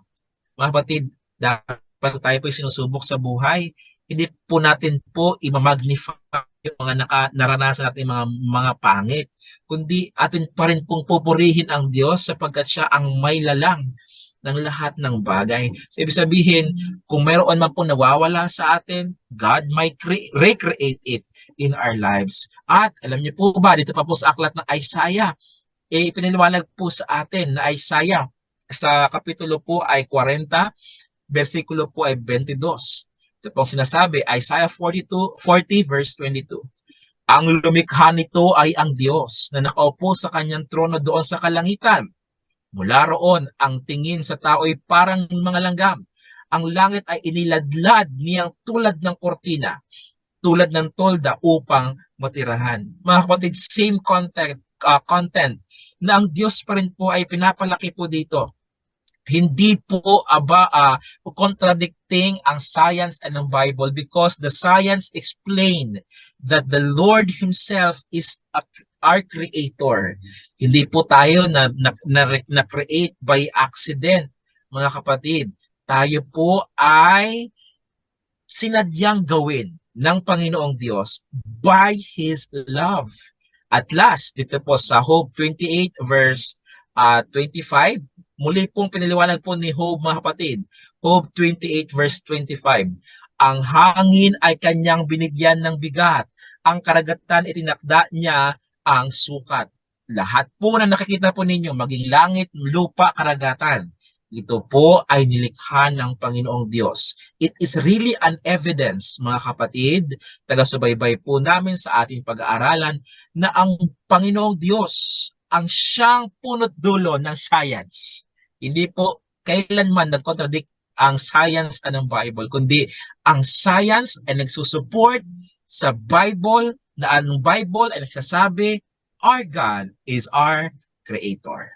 B: Mga kapatid, dapat tayo po sinusubok sa buhay, hindi po natin po i-magnify yung mga naranasan natin mga pangit, kundi atin pa rin pong pupurihin ang Diyos sapagkat siya ang may lalang ng lahat ng bagay. So, ibig sabihin, kung mayroon man po nawawala sa atin, God might recreate it in our lives. At alam niyo po ba, dito pa po sa aklat ng Isaiah, ipiniliwanag po sa atin na Isaiah sa kapitulo po ay 40, versikulo po ay 22. Ito pong sinasabi, Isaiah 40 verse 22. Ang lumikha nito ay ang Diyos na nakaupo sa kanyang trono doon sa kalangitan. Mula roon, ang tingin sa tao ay parang mga langgam. Ang langit ay iniladlad niyang tulad ng kortina, tulad ng tolda upang matirahan. Mga kapatid, same content na ang Diyos pa rin po ay pinapalaki po dito. Hindi po contradicting ang science and ang Bible because the science explain that the Lord Himself is our creator. Hindi po tayo na create by accident, mga kapatid. Tayo po ay sinadyang gawin ng Panginoong Diyos by His love. At last, dito po sa Job 28 verse 25, muli pong pinaliwanag po ni Job mga kapatid. Job 28 verse 25. Ang hangin ay kanyang binigyan ng bigat. Ang karagatan itinakda niya ang sukat. Lahat po na nakikita po ninyo, maging langit, lupa, karagatan, ito po ay nilikha ng Panginoong Diyos. It is really an evidence, mga kapatid, taga-subaybay po namin sa ating pag-aaralan na ang Panginoong Diyos ang siyang punot dulo ng science. Hindi po kailanman nag-contradict ang science at ang Bible, kundi ang science ay nagsusupport sa Bible na ang Bible ay nagsasabi, our God is our Creator.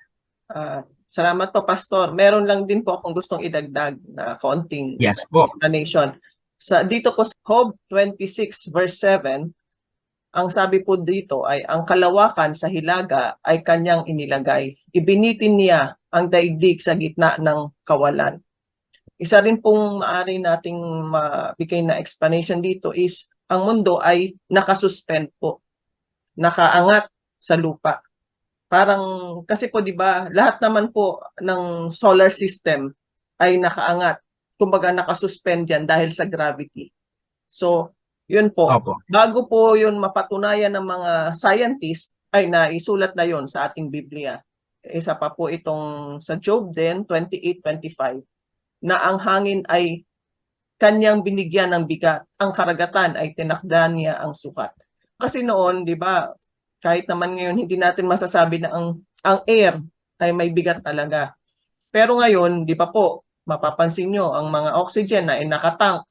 A: Salamat po, Pastor. Meron lang din po akong gustong idagdag na konting
B: Yes po.
A: explanation. Dito po sa Job 26 verse 7, ang sabi po dito ay ang kalawakan sa hilaga ay kanyang inilagay. Ibinitin niya ang daigdig sa gitna ng kawalan. Isa rin pong maaari nating mabigay na explanation dito is ang mundo ay nakasuspend po. Nakaangat sa lupa. Parang kasi po 'di ba, lahat naman po ng solar system ay nakaangat. Kumbaga nakasuspend yan dahil sa gravity. So, yun po.
B: Opo.
A: Bago po yun mapatunayan ng mga scientists, ay naisulat na yun sa ating Biblia. Isa pa po itong sa Job din, 28:25, na ang hangin ay kanyang binigyan ng bigat. Ang karagatan ay tinakda niya ang sukat. Kasi noon, di ba, kahit naman ngayon, hindi natin masasabi na ang air ay may bigat talaga. Pero ngayon, di ba po, mapapansin nyo, ang mga oxygen na ay nakatank.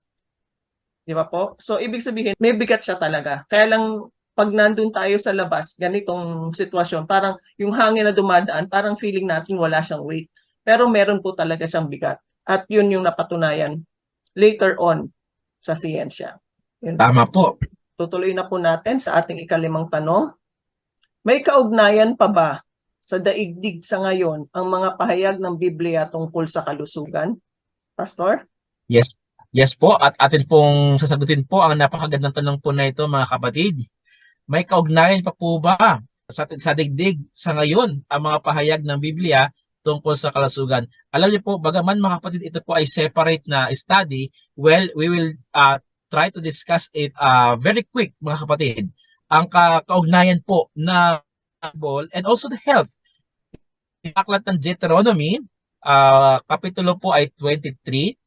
A: Di ba po? So, ibig sabihin, may bigat siya talaga. Kaya lang, pag nandun tayo sa labas, ganitong sitwasyon, parang yung hangin na dumadaan, parang feeling natin wala siyang weight. Pero meron po talaga siyang bigat. At yun yung napatunayan later on sa siyensya. Yun po.
B: Tama po.
A: Tutuloy na po natin sa ating ikalimang tanong. May kaugnayan pa ba sa daigdig sa ngayon ang mga pahayag ng Biblia tungkol sa kalusugan? Pastor?
B: Yes. Yes po, at atin pong sasagutin po ang napakagandang tanong po na ito, mga kapatid. May kaugnayan pa po ba sa digdig sa ngayon ang mga pahayag ng Biblia tungkol sa kalusugan? Alam niyo po, bagaman mga kapatid, ito po ay separate na study, well, we will try to discuss it very quick, mga kapatid. Ang kaugnayan po na Bible and also the health. Aklat ng Deuteronomy, kapitulo po ay 23.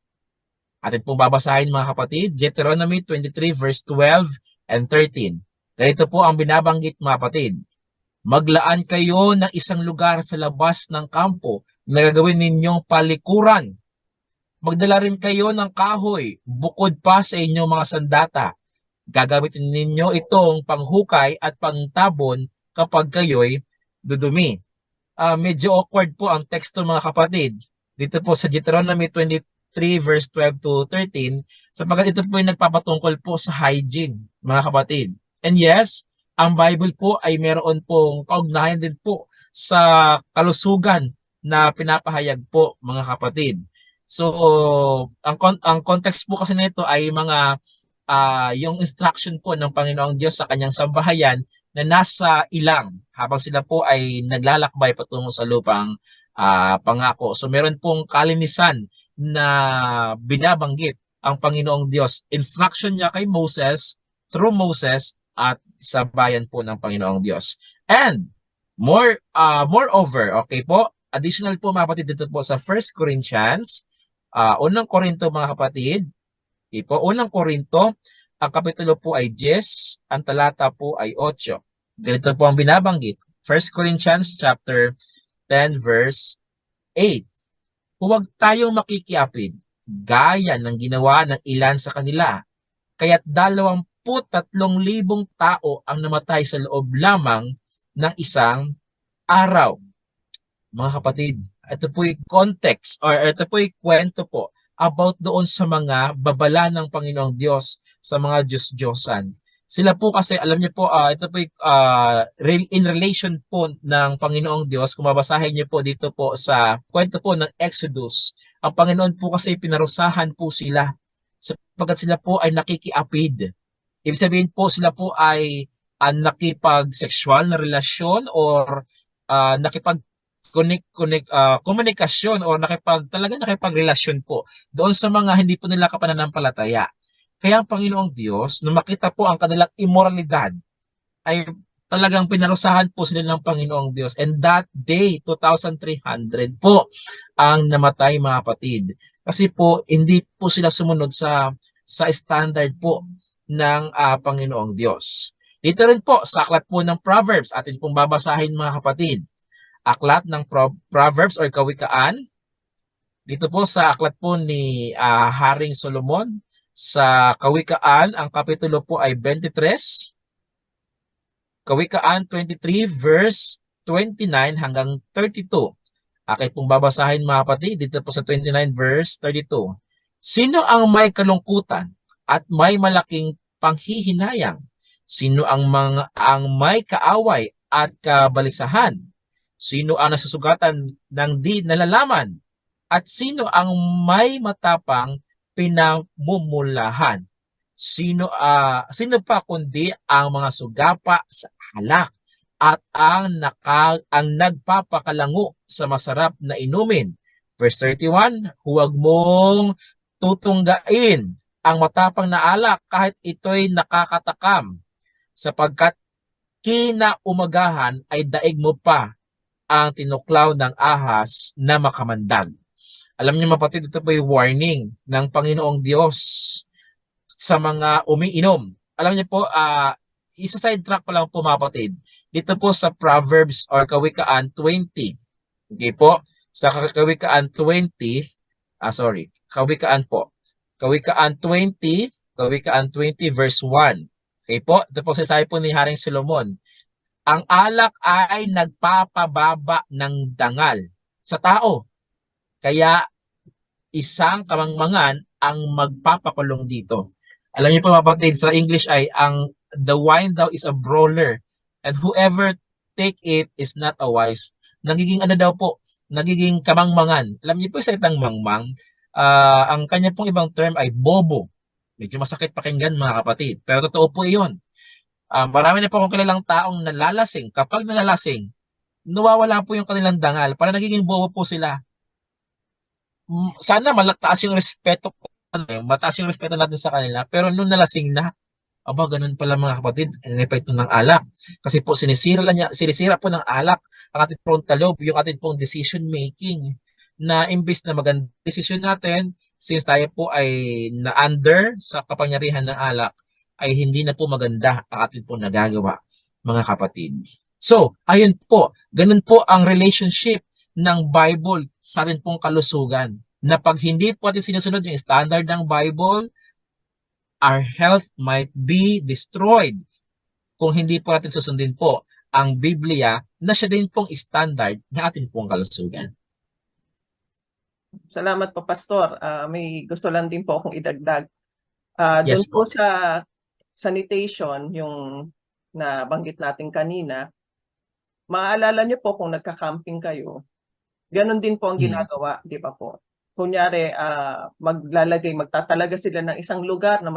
B: Atin pong babasahin, mga kapatid, Deuteronomy 23 verse 12 and 13. Ganito po ang binabanggit, mga kapatid. Maglaan kayo ng isang lugar sa labas ng kampo na gagawin ninyong palikuran. Magdala rin kayo ng kahoy bukod pa sa inyong mga sandata. Gagamitin ninyo itong panghukay at pangtabon kapag kayo'y dudumi. Medyo awkward po ang teksto, mga kapatid. Dito po sa Deuteronomy 23 verse 12 to 13, sapagkat ito po ay nagpapatungkol po sa hygiene, mga kapatid. And yes, ang Bible po ay meron pong kaugnayan din po sa kalusugan na pinapahayag po, mga kapatid. So, ang context po kasi nito ay mga yung instruction po ng Panginoong Diyos sa kanyang sambahayan na nasa ilang habang sila po ay naglalakbay patungo sa lupang pangako. So meron pong kalinisan na binabanggit ang Panginoong Diyos. Instruction niya kay Moses, through Moses, at sa bayan po ng Panginoong Diyos. And moreover, okay po, additional po, mga kapatid, dito po sa 1 Corinthians, unang Korinto, mga kapatid, po, unang Korinto, ang kapitulo po ay 10, ang talata po ay 8. Ganito po ang binabanggit. 1 Corinthians chapter 10 verse 8. Huwag tayong makikiapid, gaya ng ginawa ng ilan sa kanila. Kaya't 23,000 tao ang namatay sa loob lamang ng isang araw. Mga kapatid, ito po'y context or ito po'y kwento po about doon sa mga babala ng Panginoong Diyos, sa mga Diyos-Diyosan. Sila po kasi, alam niyo po, ito po in relation po ng Panginoong Diyos. Kung mabasahin niyo po dito po sa kwento po ng Exodus, ang Panginoon po kasi pinarusahan po sila sapagkat sila po ay nakikiapid. Ibig sabihin po, sila po ay nakipag-sexual na relasyon or komunikasyon o talaga nakipagrelasyon po doon sa mga hindi po nila kapananampalataya. Kaya ang Panginoong Diyos, nung makita po ang kanilang immoralidad, ay talagang pinarusahan po sila ng Panginoong Diyos. And that day, 2,300 po ang namatay, mga kapatid. Kasi po, hindi po sila sumunod sa standard po ng Panginoong Diyos. Dito rin po, sa aklat po ng Proverbs, atin pong babasahin, mga kapatid. Aklat ng Proverbs or Kawikaan. Dito po sa aklat po ni Haring Solomon, sa Kawikaan, ang kapitulo po ay 23. Kawikaan 23 verse 29 hanggang 32. Akin pong babasahin, mga kapatid, dito po sa 29 verse 32. Sino ang may kalungkutan at may malaking panghihinayang? Sino ang may kaaway at kabalisahan? Sino ang nasusugatan ng di nalalaman? At sino ang may matapang pinamumulahan? Sino pa kundi ang mga sugapa sa alak at ang nagpapakalango sa masarap na inumin. Verse 31, huwag mong tutunggain ang matapang na alak kahit ito'y nakakatakam, sapagkat kinaumagahan ay daig mo pa ang tinuklaw ng ahas na makamandag. Alam niyo, mapatid, ito po yung warning ng Panginoong Diyos sa mga umiinom. Alam niyo po, isa sidetrack pa lang po, mapatid. Dito po sa Proverbs or Kawikaan 20. Okay po? Sa Kawikaan 20, Kawikaan po. Kawikaan 20 verse 1. Okay po? Ito po sasabi po ni Haring Solomon. Ang alak ay nagpapababa ng dangal sa tao. Kaya isang kamangmangan ang magpapakulong dito. Alam niyo po mga kapatid, sa English ay ang the wine daw is a brawler and whoever take it is not a wise. Nagiging ano daw po, nagiging kamangmangan. Alam niyo po sa itang mangmang, ang kanya pong ibang term ay bobo. Medyo masakit pakinggan mga kapatid, pero totoo po iyon. Marami na po akong kilalang taong nalalasing. Kapag nalalasing, nawawala po yung kanilang dangal. Para nagiging bobo po sila. Sana malataas yung respeto ko, mataas yung respeto natin sa kanila. Pero nung nalasing na, aba, ganun pala mga kapatid, ang epekto ng alak. Kasi po sinisira po ng alak ang ating frontal lobe, yung ating pong decision making na imbis na magandang decision natin, since tayo po ay na-under sa kapangyarihan ng alak, ay hindi na po maganda ang ating po nagagawa, mga kapatid. So, ayun po, ganun po ang relationship ng Bible sa ating pong kalusugan. Na pag hindi po natin sinusunod yung standard ng Bible, our health might be destroyed kung hindi po natin susundin po ang Biblia na siya din pong standard ng ating pong kalusugan.
A: Salamat po, Pastor. May gusto lang din po akong idagdag.
B: Yes
A: Doon po
B: po.
A: sa sanitation, yung nabanggit natin kanina, maaalala niyo po kung nagka-camping kayo, ganun din po ang ginagawa, di ba po? Kunyari, magtatalaga sila ng isang lugar na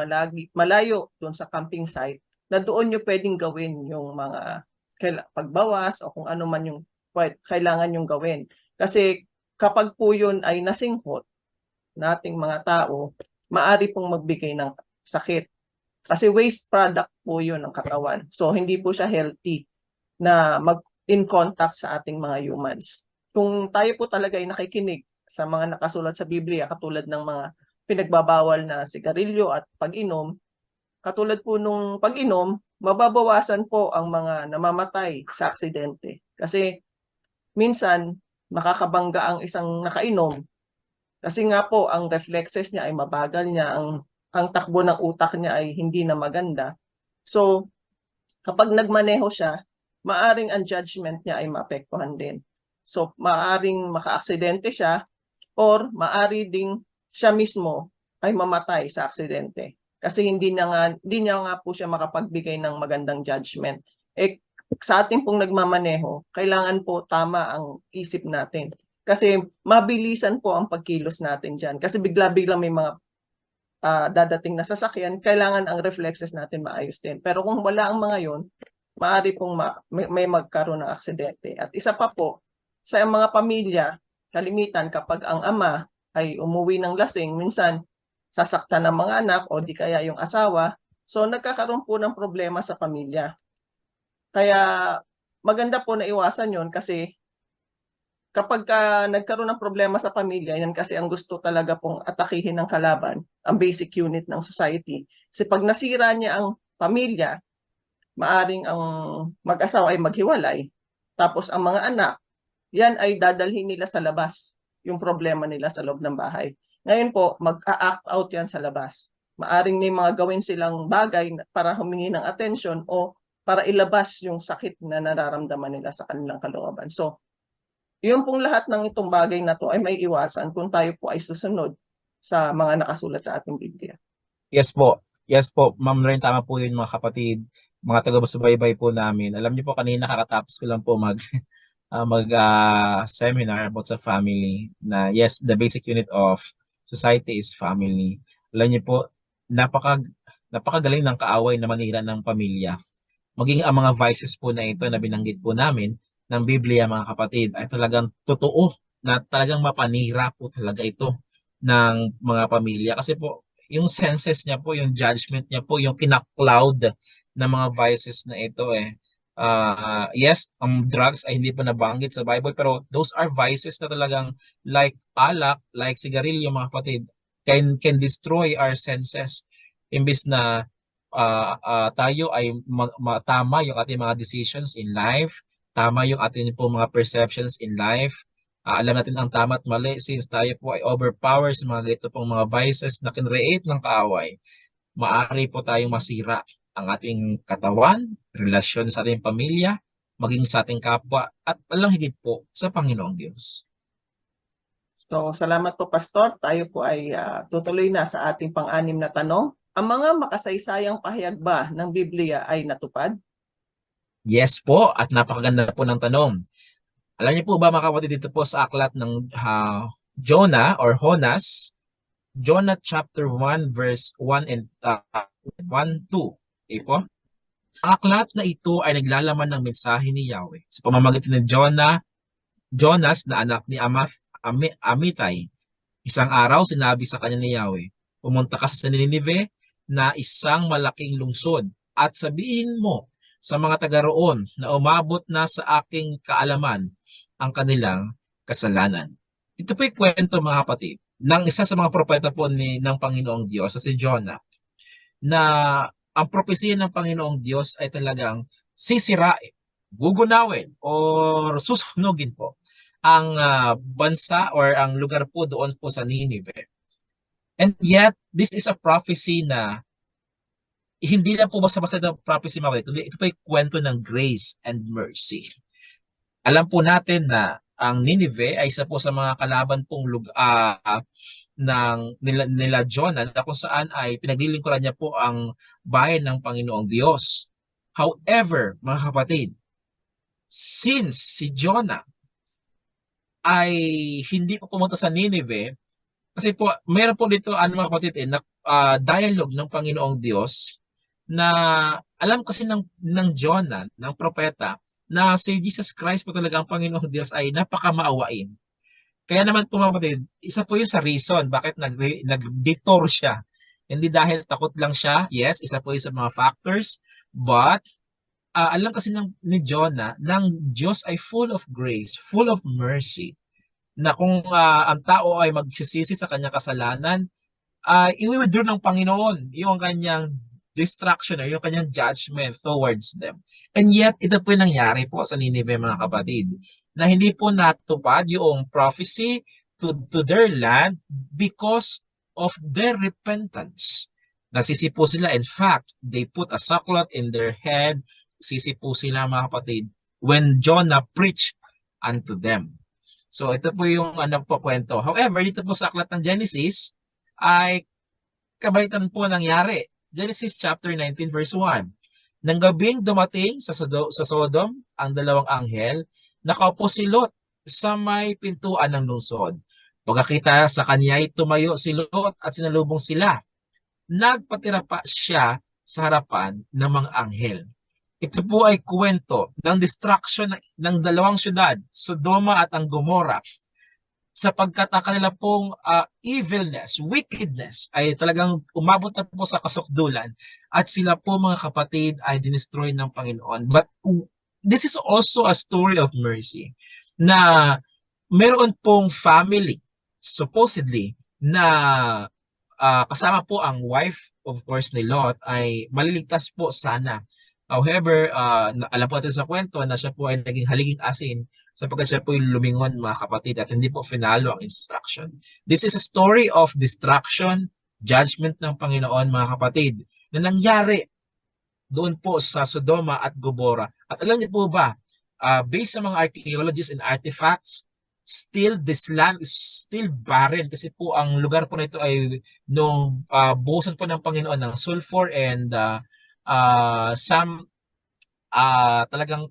A: malayo doon sa camping site, na doon nyo pwedeng gawin yung mga pagbawas o kung ano man yung kailangan yung gawin. Kasi kapag po yun ay nasinghot nating mga tao, maari pong magbigay ng sakit. Kasi waste product po yun ng katawan. So, hindi po siya healthy na in contact sa ating mga humans. Kung tayo po talaga ay nakikinig sa mga nakasulat sa Biblia, katulad ng mga pinagbabawal na sigarilyo at pag-inom, katulad po nung pag-inom, mababawasan po ang mga namamatay sa aksidente. Kasi minsan, nakakabangga ang isang nakainom. Kasi nga po, ang reflexes niya ay mabagal niya, ang takbo ng utak niya ay hindi na maganda. So, kapag nagmaneho siya, maaring ang judgment niya ay maapektuhan din. So, maaring maka-aksidente siya or maari ding siya mismo ay mamatay sa aksidente. Kasi hindi niya nga po siya makapagbigay ng magandang judgment. Sa ating pong nagmamaneho, kailangan po tama ang isip natin. Kasi mabilisan po ang pagkilos natin dyan. Kasi bigla-bigla may mga dadating na sasakyan, kailangan ang reflexes natin maayos din. Pero kung wala ang mga yon, maaari pong may magkaroon ng aksidente. At isa pa po, sa mga pamilya, kalimitan kapag ang ama ay umuwi ng lasing, minsan sasaktan ng mga anak o di kaya yung asawa, so nagkakaroon po ng problema sa pamilya. Kaya maganda po na iwasan yon kasi kapag nagkaroon ng problema sa pamilya, yan kasi ang gusto talaga pong atakihin ng kalaban, ang basic unit ng society. Kasi pag nasira niya ang pamilya, maaring ang mag-asawa ay maghiwalay. Tapos ang mga anak, yan ay dadalhin nila sa labas, yung problema nila sa loob ng bahay. Ngayon po, mag-a-act out yan sa labas. Maaring may mga gawin silang bagay para humingi ng atensyon o para ilabas yung sakit na nararamdaman nila sa kanilang kalooban. So, yun pong lahat ng itong bagay na to ay may iwasan kung tayo po ay susunod sa mga nakasulat sa ating Biblia.
B: Yes po. Yes po. Ma'am Ren, tama po yun mga kapatid, mga taga-subaybay po namin. Alam niyo po kanina kakatapos ko lang po seminar about sa family na yes, the basic unit of society is family. Alam niyo po, napakagaling ng kaaway na manira ng pamilya. Maging ang mga vices po na ito na binanggit po namin ng Biblia mga kapatid ay talagang totoo na talagang mapanira po talaga ito ng mga pamilya. Kasi po, yung senses niya po, yung judgment niya po, yung kinakloud na mga vices na ito yes, ang drugs ay hindi pa nabanggit sa Bible pero those are vices na talagang like alak, like sigarilyo mga kapatid, can destroy our senses. Imbis na tayo ay tama yung ating mga decisions in life, tama yung ating po mga perceptions in life, alam natin ang tama at mali since tayo po ay overpower sa mga ganito pong mga vices na kinreate ng kaaway, maaari po tayong masira ang ating katawan, relasyon sa ating pamilya, maging sa ating kapwa, at walang higit po sa Panginoong Diyos.
A: So, salamat po, Pastor. Tayo po ay tutuloy na sa ating pang-anim na tanong. Ang mga makasaysayang pahayag ba ng Biblia ay natupad?
B: Yes po, at napakaganda po ng tanong. Alam niyo po ba mga kapatid dito po sa aklat ng Jonah or Honas, Jonah chapter 1 verse 1 and 1, 2. Okay po? Ang aklat na ito ay naglalaman ng mensahe ni Yahweh sa pamamagitan ni Jonas na anak ni Amitay. Isang araw sinabi sa kanya ni Yahweh, pumunta ka sa Ninive na isang malaking lungsod at sabihin mo sa mga taga roon na umabot na sa aking kaalaman ang kanilang kasalanan. Ito po'y kwento mga kapatid ng isa sa mga propeta po ng Panginoong Diyos sa si Jonah, na ang propesya ng Panginoong Diyos ay talagang sisirain, gugunawin, or susunugin po ang bansa or ang lugar po doon po sa Nineveh. And yet, this is a prophecy na hindi na po basta-basta ng prophecy mga kapatid. Ito po ay kwento ng grace and mercy. Alam po natin na ang Nineveh ay isa po sa mga kalaban pong nila Jonah, na kung saan ay pinaglilingkuran niya po ang bayan ng Panginoong Diyos. However, mga kapatid, since si Jonah ay hindi po pumunta sa Nineveh, kasi po meron po dito mga kapatid dialogue ng Panginoong Diyos na alam kasi ng Jonah, ng propeta, na si Jesus Christ po talaga ang Panginoong Diyos ay napakamaawain. Kaya naman po mga kapatid, isa po yun sa reason bakit nag-detour siya. Hindi dahil takot lang siya, yes, isa po yun sa mga factors, but alam kasi ni Jonah, ng Diyos ay full of grace, full of mercy, na kung ang tao ay magsisisi sa kanyang kasalanan, i-withdraw ng Panginoon yung kanyang destruction, yung kanyang judgment towards them. And yet, ito po yung nangyari po sa Nineveh mga kapatid, na hindi po natupad yung prophecy to their land because of their repentance. Nasisi po sila. In fact, they put a sackcloth in their head. Sisi po sila mga kapatid when Jonah preached unto them. So ito po yung po kwento. However, dito po sa aklat ng Genesis ay kabalitan po nangyari. Genesis chapter 19 verse 1. Nang gabing dumating sa Sodom ang dalawang anghel, nakaupo si Lot sa may pintuan ng lungsod. Pagkakita sa kanya'y tumayo si Lot at sinalubong sila. Nagpatira pa siya sa harapan ng mga anghel. Ito po ay kwento ng destruction ng dalawang syudad, Sodoma at ang Gomorrah, sapagkat ang kanila pong evilness, wickedness ay talagang umabot na po sa kasukdulan at sila po mga kapatid ay dinestroy ng Panginoon. But this is also a story of mercy, na meron pong family supposedly na kasama po ang wife of course ni Lot ay maliligtas po sana. However, alam po natin sa kwento na siya po ay naging haliging asin sapagkat siya po yung lumingon mga kapatid at hindi po finalo ang instruction. This is a story of destruction, judgment ng Panginoon mga kapatid na nangyari doon po sa Sodoma at Gomorrah. At alam niyo po ba, based sa mga archaeologists and artifacts, still this land is still barren kasi po ang lugar po na ito ay nung buhusan po ng Panginoon ng sulfur and some talagang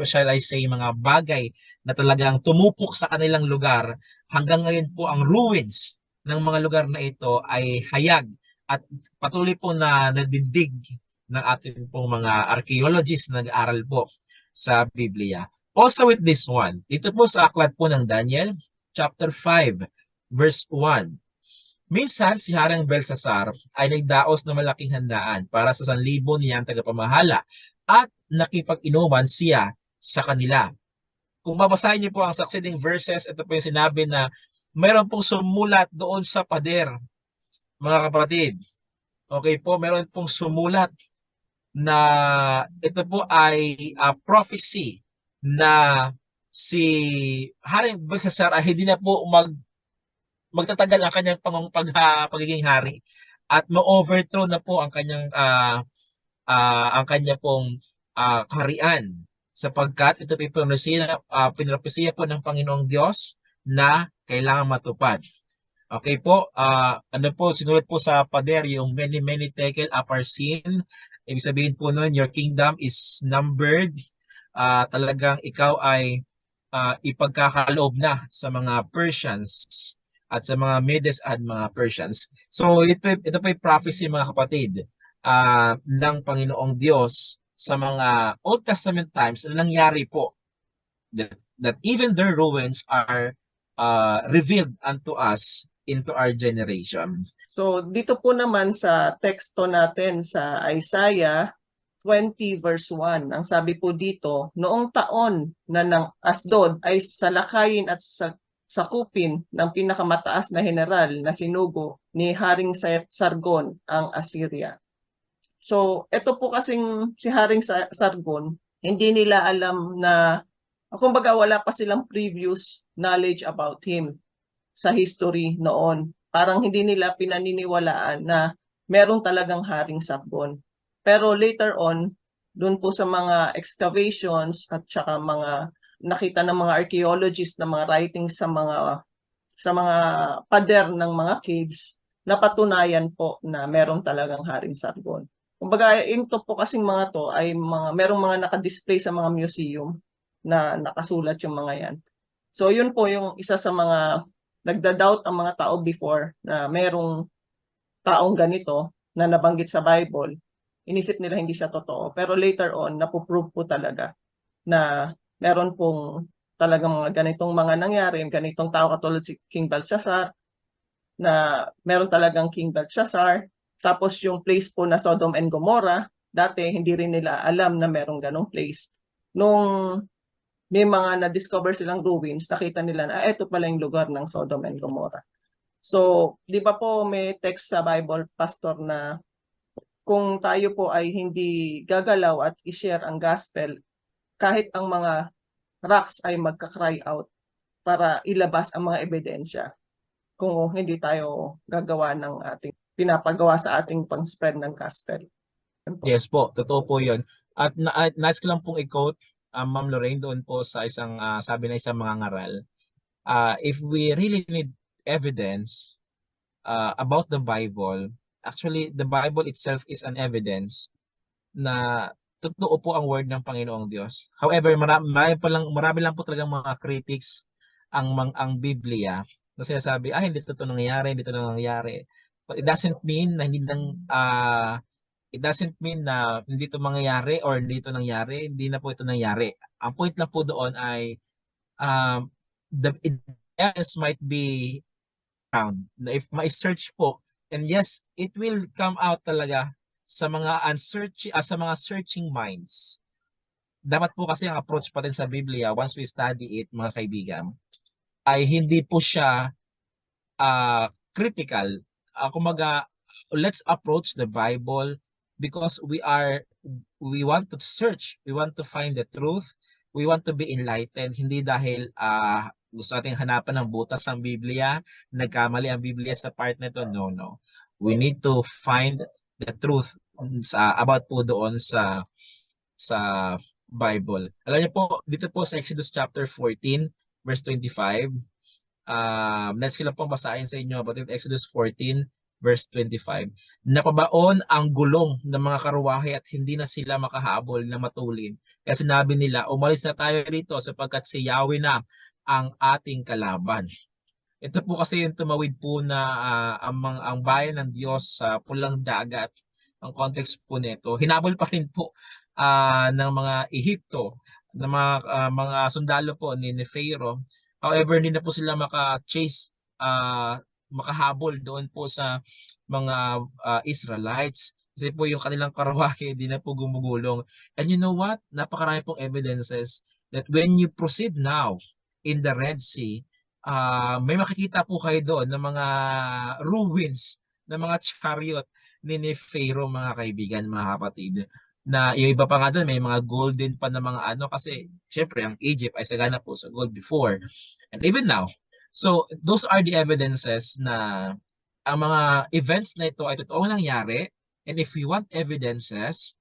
B: shall I say mga bagay na talagang tumupok sa kanilang lugar. Hanggang ngayon po ang ruins ng mga lugar na ito ay hayag at patuloy po na nadidig ng ating pong mga archaeologists na nag-aaral po sa Biblia. Also with this one, dito po sa aklat po ng Daniel chapter 5 verse 1. Minsan, si Haring Belsasar ay nagdaos ng malaking handaan para sa 1,000 niyang tagapamahala at nakipag-inuman siya sa kanila. Kung babasahin niyo po ang succeeding verses, ito po yung sinabi na mayroon pong sumulat doon sa pader, mga kapatid. Okay po, mayroon pong sumulat na ito po ay prophecy na si Haring Belsasar ay hindi na po magtatagal ang kanyang pagiging hari at ma-overthrow na po ang kanyang pong kaharian sapagkat ito pinrepesiya po ng Panginoong Diyos na kailangan matupad. Okay po, ano po, sinulat po sa pader yung many, many tekel aparsin. Ibig sabihin po nun, your kingdom is numbered. Talagang ikaw ay ipagkakaloob na sa mga Persians at sa mga Medes at mga Persians. So ito po yung prophecy mga kapatid ng Panginoong Diyos sa mga Old Testament times na nangyari po that even their ruins are revealed unto us into our generation.
A: So dito po naman sa teksto natin sa Isaiah 20 verse 1, ang sabi po dito, noong taon na ng Asdod ay salakayin at sakupin ng pinakamataas na general na sinugo ni Haring Sargon ang Assyria. So ito po kasing si Haring Sargon, hindi nila alam na, kumbaga wala pa silang previous knowledge about him sa history noon. Parang hindi nila pinaniniwalaan na meron talagang Haring Sargon. Pero later on, dun po sa mga excavations at saka mga nakita ng mga archaeologists na mga writings sa mga pader ng mga caves, napatunayan po na meron talagang Haring Sargon. Kumbaga, ito po kasing mga to ay merong mga nakadisplay sa mga museum na nakasulat yung mga yan. So yun po yung isa sa mga nagda-doubt ang mga tao before na merong taong ganito na nabanggit sa Bible. Inisip nila hindi siya totoo. Pero later on, napoprove po talaga na meron pong talagang mga ganitong mga nangyari, ganitong tao katulad si King Belshazzar, na meron talagang King Belshazzar. Tapos yung place po na Sodom and Gomorrah, dati hindi rin nila alam na merong ganong place. Nung may mga na-discover silang ruins, nakita nila na ito pala yung lugar ng Sodom and Gomorrah. So, di ba po may text sa Bible, Pastor, na kung tayo po ay hindi gagalaw at i-share ang gospel, kahit ang mga rocks ay magka-cry out para ilabas ang mga ebidensya kung hindi tayo gagawa ng ating pinapagawa sa ating pang-spread ng gospel. Yan po.
B: Yes po, totoo po yun. At nais ko lang pong i-quote Ma'am Lorraine doon po sa isang sabi na isang mga ngaral. If we really need evidence about the Bible, actually the Bible itself is an evidence na totoo po ang word ng Panginoong Diyos. However, marami lang po talagang mga critics ang Biblia na sinasabi, hindi totoo nangyayari, hindi totoo nangyayari. But it doesn't mean na it doesn't mean na hindi ito mangyayari or hindi ito nangyari, hindi na po ito nangyari. Ang point lang po doon ay the evidence might be found. If may search po, and yes, it will come out talaga sa mga sa mga searching minds. Dapat po kasi ang approach pa din sa Biblia, once we study it, mga kaibigan, ay hindi po siya critical. Kumaga, let's approach the Bible because we want to search, we want to find the truth, we want to be enlightened, hindi dahil gusto nating hanapan ng butas ng Biblia, nagkamali ang Biblia sa part na ito. No. We need to find the truth about po doon sa Bible. Alam niyo po, dito po sa Exodus chapter 14, verse 25, next ko lang pong basahin sa inyo about Exodus 14, verse 25. Napabaon ang gulong ng mga karuwahe at hindi na sila makahabol na matulin. Kaya sinabi nila, umalis na tayo dito sapagkat si Yahweh na ang ating kalaban. Ito po kasi yung tumawid po na ang bayan ng Diyos sa pulang dagat. Ang context po nito, hinabol pa rin po ng mga Ehipto, ng mga sundalo po ni Pharaoh. However, hindi na po sila maka-chase, makahabol doon po sa mga Israelites. Kasi po yung kanilang karawahe, hindi na po gumugulong. And you know what? Napakarami pong evidences that when you proceed now in the Red Sea, may makikita po kayo doon ng mga ruins ng mga chariot ni Pharaoh, mga kaibigan, mga kapatid. Na yung iba pa nga doon, may mga golden pa na mga kasi syempre ang Egypt ay sagana po sa gold before and even now. So those are the evidences na ang mga events na ito ay totoong nangyari, and if we want evidences,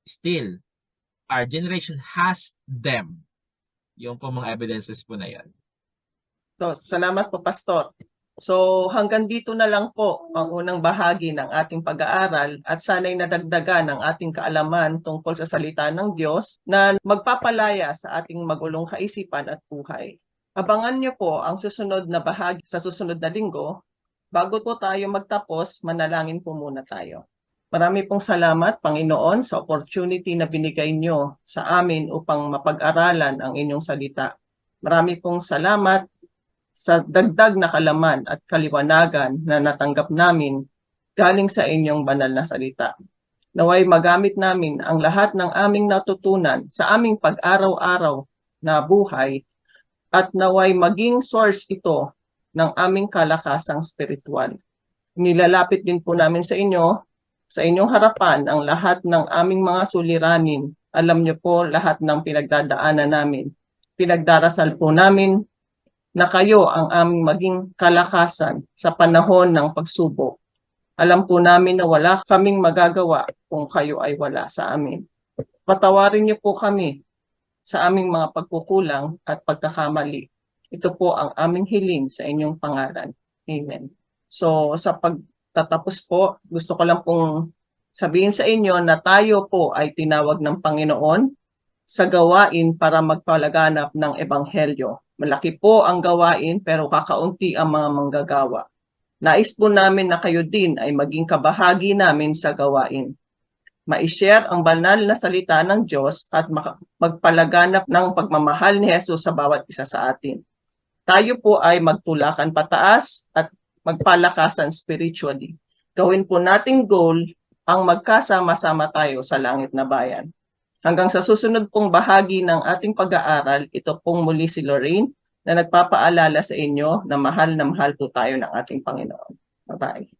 B: still our generation has them. Yung po mga evidences po na yan.
A: So, salamat po, Pastor. So, hanggang dito na lang po ang unang bahagi ng ating pag-aaral at sana'y nadagdagan ang ating kaalaman tungkol sa salita ng Diyos na magpapalaya sa ating magulong kaisipan at buhay. Abangan niyo po ang susunod na bahagi sa susunod na linggo. Bago po tayo magtapos, manalangin po muna tayo. Marami pong salamat, Panginoon, sa opportunity na binigay niyo sa amin upang mapag-aralan ang inyong salita. Marami pong salamat sa dagdag na kalaman at kaliwanagan na natanggap namin galing sa inyong banal na salita. Naway magamit namin ang lahat ng aming natutunan sa aming pag-araw-araw na buhay at naway maging source ito ng aming kalakasang spiritual. Nilalapit din po namin sa inyo, sa inyong harapan, ang lahat ng aming mga suliranin. Alam niyo po lahat ng pinagdadaanan namin. Pinagdarasal po namin na kayo ang aming maging kalakasan sa panahon ng pagsubok. Alam po namin na wala kaming magagawa kung kayo ay wala sa amin. Patawarin niyo po kami sa aming mga pagkukulang at pagkakamali. Ito po ang aming hiling sa inyong pangalan. Amen. So sa pagtatapos po, gusto ko lang pong sabihin sa inyo na tayo po ay tinawag ng Panginoon sa gawain para magpalaganap ng Ebanghelyo. Malaki po ang gawain pero kakaunti ang mga manggagawa. Nais po namin na kayo din ay maging kabahagi namin sa gawain. Ma-share ang banal na salita ng Diyos at magpalaganap ng pagmamahal ni Jesus sa bawat isa sa atin. Tayo po ay magtulakan pataas at magpalakasan spiritually. Gawin po nating goal ang magkasama-sama tayo sa langit na bayan. Hanggang sa susunod pong bahagi ng ating pag-aaral, ito pong muli si Lorraine na nagpapaalala sa inyo na mahal po tayo ng ating Panginoon. Bye-bye.